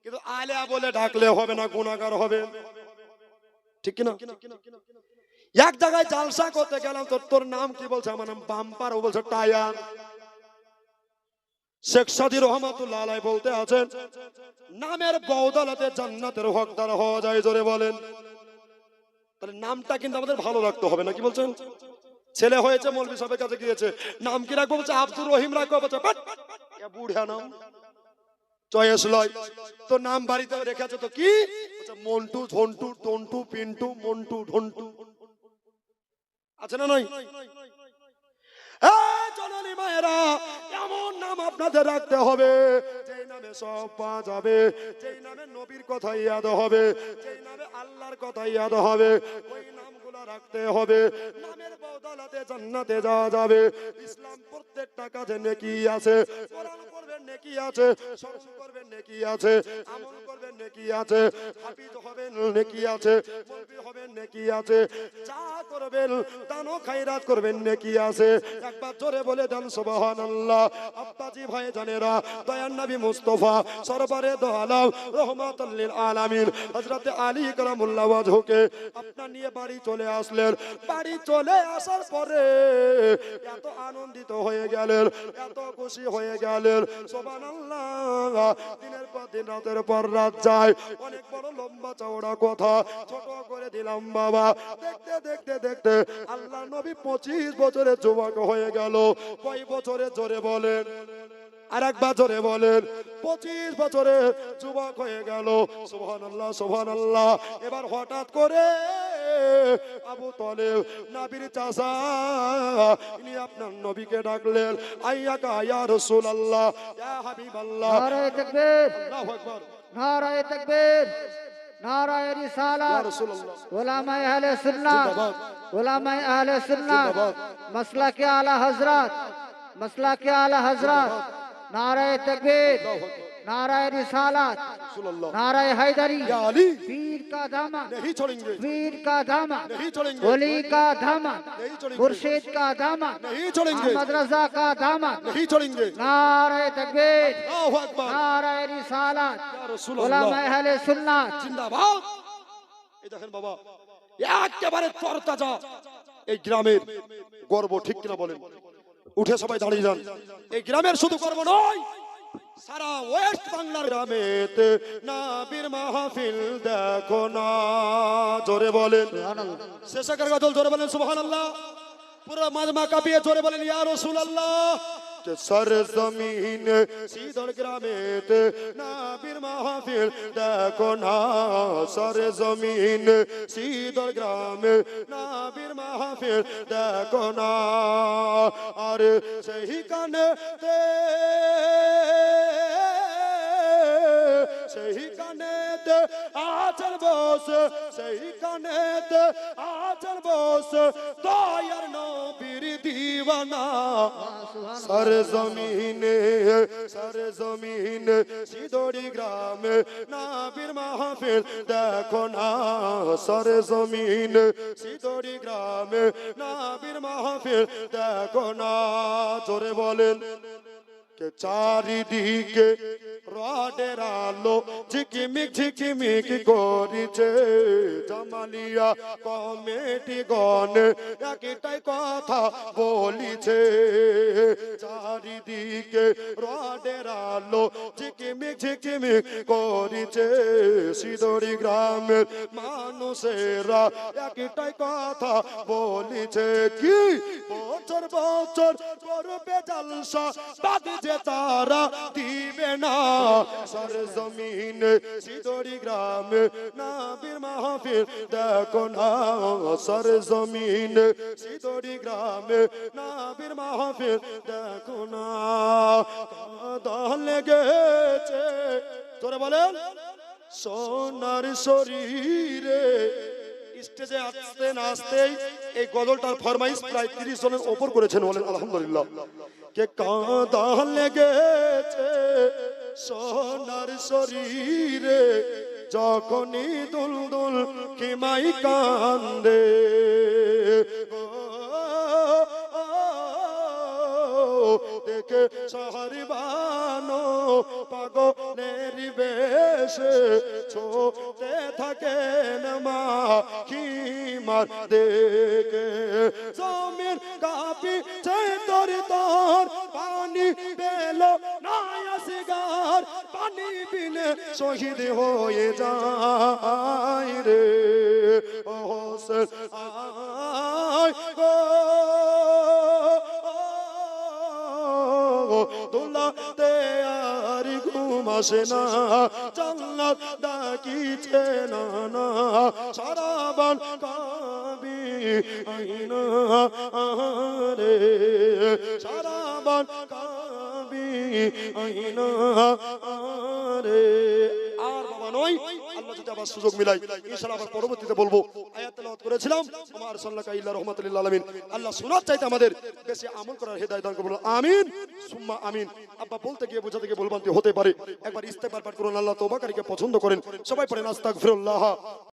কিন্তু আলিয়া বলে ডাকলে হবে না, গুনাহগার হবে। ঠিক কিনা? এক জায়গায় জালসা করতে গেলাম, তোর নাম কি? বলছে আমার নাম বাম্পার। ও বলছে টায়ার। শেখ সাদী রহমাতুল্লাহ আলাইহি বলতে আছেন, নামের বদৌলতে জান্নাতের হকদার হওয়া যায়। জোরে বলেন। তাহলে নামটা কিন্তু আমাদের ভালো রাখতে হবে না, কি বলছেন? ছেলে হয়েছে, মৌলভী সাহেবের কাছে গিয়েছে, নাম কি রাখবো? বলছে আব্দুর রহিম রাখবো। বলছে বাট, এ বুড়া নাম, চয়েস লয়। তো নাম বাড়িতে রেখে আছে তো কি? বলছে মন্টু, ঝন্টু, টন্টু, পিন্টু, মন্টু, ঢন্টু, আছে না নয়? জননী মায়েরা, এমন নাম আপনাদের রাখতে হবে যেই নামে সব পাওয়া যাবে, যেই নামে নবীর কথা ইয়াদ হবে, যেই নামে আল্লাহর কথা ইয়াদ হবে, ওই নামগুলো রাখতে হবে। নামের বদৌলতে জান্নাতে যাওয়া যাবে। ইসলাম প্রত্যেকটা কাজে নেকি আছে, কোরআন পড়বেন নেকি আছে, স্মরণ করবেন নেকি আছে, আমল করবেন নেকি আছে, হাফিজ হবেন নেকি আছে, মুফতি হবেন নেকি আছে, যা করবেন দানো খায়রাত করবেন নেকি আছে। একবার জোরে বলে দেন সুবহানাল্লাহ। আব্বাজি ভাই জানেরা, দয়ার নবী মুস্তাফা সরবরে দো আলম রহমাতুল লিল আলামিন হযরত আলী কারামুল্লাহ ওয়াজহুকে আপনার নিয়ে বাড়ি চলে আসলেন। বাড়ি চলে আসার পরে এত আনন্দিত হয়ে গেলেন, এত খুশি হয়ে গেলেন, সুবহানাল্লাহ। দিনের পর দিন, রাতের পর রাত যায়। অনেক বড় লম্বা চওড়া কথা ছোট করে দিলাম বাবা। দেখতে দেখতে দেখতে আল্লাহ নবী 25 বছরের যুবক হয়ে গেল। কয় বছরে? জোরে বলেন, আর একবার জোরে বলেন। 25 বছরে যুবক হয়ে গেল। সুবহানাল্লাহ, সুবহানাল্লাহ। এবার হঠাৎ করে আবু তালেব নবীর চাচা, ইনি আপনার নবীকে ডাকলেন, আইয়াকা ইয়া রাসূলুল্লাহ, ইয়া হাবিবাল্লাহ।
নারায়ে তাকবীর,
আল্লাহু আকবার,
নারায়ে তাকবীর, নারায়ে
ইয়া
রিসালাত।
রাসূলুল্লাহ।
উলামায়ে আহলে সুন্নাত,
জিন্দাবাদ,
উলামায়ে আহলে সুন্নাত,
জিন্দাবাদ।
মাসলাকে আলা হযরত, মাসলাকে আলা হযরত। নারায়ে তাকবীর,
আল্লাহু আকবার,
नाराय रिसालत,
রাসূলুল্লাহ।
नाराय हैदरी,
ইয়া আলী,
पीर का दामन,
नहीं छोड़ेंगे,
पीर का दामन,
नहीं छोड़ेंगे,
वली का दामन,
नहीं छोड़ेंगे,
मुर्शिद का दामन,
नहीं छोड़ेंगे,
अहमद रजा का दामन।
नहीं छोड़ेंगे।
नाराय तकबीर,
আল্লাহু আকবার,
नाराय रिसालत,
ইয়া রাসূলুল্লাহ।
उलमाए अहले सुन्नत।
জিন্দাবাদ। এই দেখেন বাবা, একেবারে তরতাজা এই গ্রামের গর্ব, ঠিক কিনা বলেন? উঠে সবাই দাঁড়িয়ে যান। এই গ্রামের শুধু গর্ব নয়, সারা ওয়েস্ট বাংলার গ্রামেতে নবীর মাহফিল দেখো না। জোরে বলেন শেষের গজল, জোরে বলেন সুবহানাল্লাহ। পুরো মাজমা কাঁপিয়ে জোরে বলেন ইয়া রাসূলুল্লাহ। के सरजमीन सीधड़ ग्रामेत नबीर महफिल देखो ना, सरजमीन सीधड़ ग्रामे नबीर महफिल देखो ना। और सही कानेते, सही कानेते आचल बोस, सही कानेते आचल बोस, दयार नबीर दीवाना। सरजमीने, सरजमीने सिदोड़ी ग्रामे नबीर महफिल देखो ना, सरजमीने सिदोड़ी ग्रामे नबीर महफिल देखो ना। जोरे बोलेन के চারিদিকে রডের আলো ঝিকিমিক ঝিকিমিক করিছে, জামালিয়া কমিটি গণ একটাই কথা বলিছে। চারিদিকে রডের আলো ঝিকিমিক ঝিকিমিক করিছে, সিদড়ি গ্রামের মানুষেরা একটাই কথা বলিছে। কি বছর বছর করবে জলসা, বাদ যে তারা দিবে না। सरजमीन सिदोड़ी ग्राम नबीर महफिल देखो ना, सरजमीन सिदोड़ी ग्राम नबीर महफिल देखो ना। কাঁদা লেগেছে, জোরে বলেন, সোনার শরীরে। স্টেজে আসতে না আসতেই এই গজলটার ফরমাইশ প্রায় 30 জনের ওপর করেছেন, বলেন আলহামদুলিল্লাহ। কে কাঁদা লেগেছে সোনার শরীরে, যখনই দুলদুল কিমাই কান্দে। দেখে শহরবানো পাগলের বেশে ছোটে থাকেন মা খিমার দেখে। জমিন কাঁপি তোর তোর পানি পেল না, শহীদ হয়ে যায় রে ও হোসেন আয় গো দোলাতে আর ঘুম আসে না জান্নাত ডাকিছে না না সারাবান কাবি আইনা রে সারাবান কাবি আইনা রে আর বাবা নয় আল্লাহ যদি আবার সুযোগ মিলাই ইনশাআল্লাহ আবার পরবর্তীতে বলবো আয়াত তেলাওয়াত করেছিলাম আমার সাল্লাল্লাহু ইল্লা রাহমাতুল লিল আলামিন আল্লাহ সুন্নাত চাইতে আমাদের বেশি আমল করার হেদায়েত দান করুন আমিন সুম্মা আমিন আব্বা বলতে গিয়ে বোঝাতে গিয়ে ভুলভ্রান্তি হতে পারে একবার ইস্তেগফার পাঠ করুন আল্লাহ তওবাকারীকে পছন্দ করেন সবাই পড়েন আস্তাগফিরুল্লাহ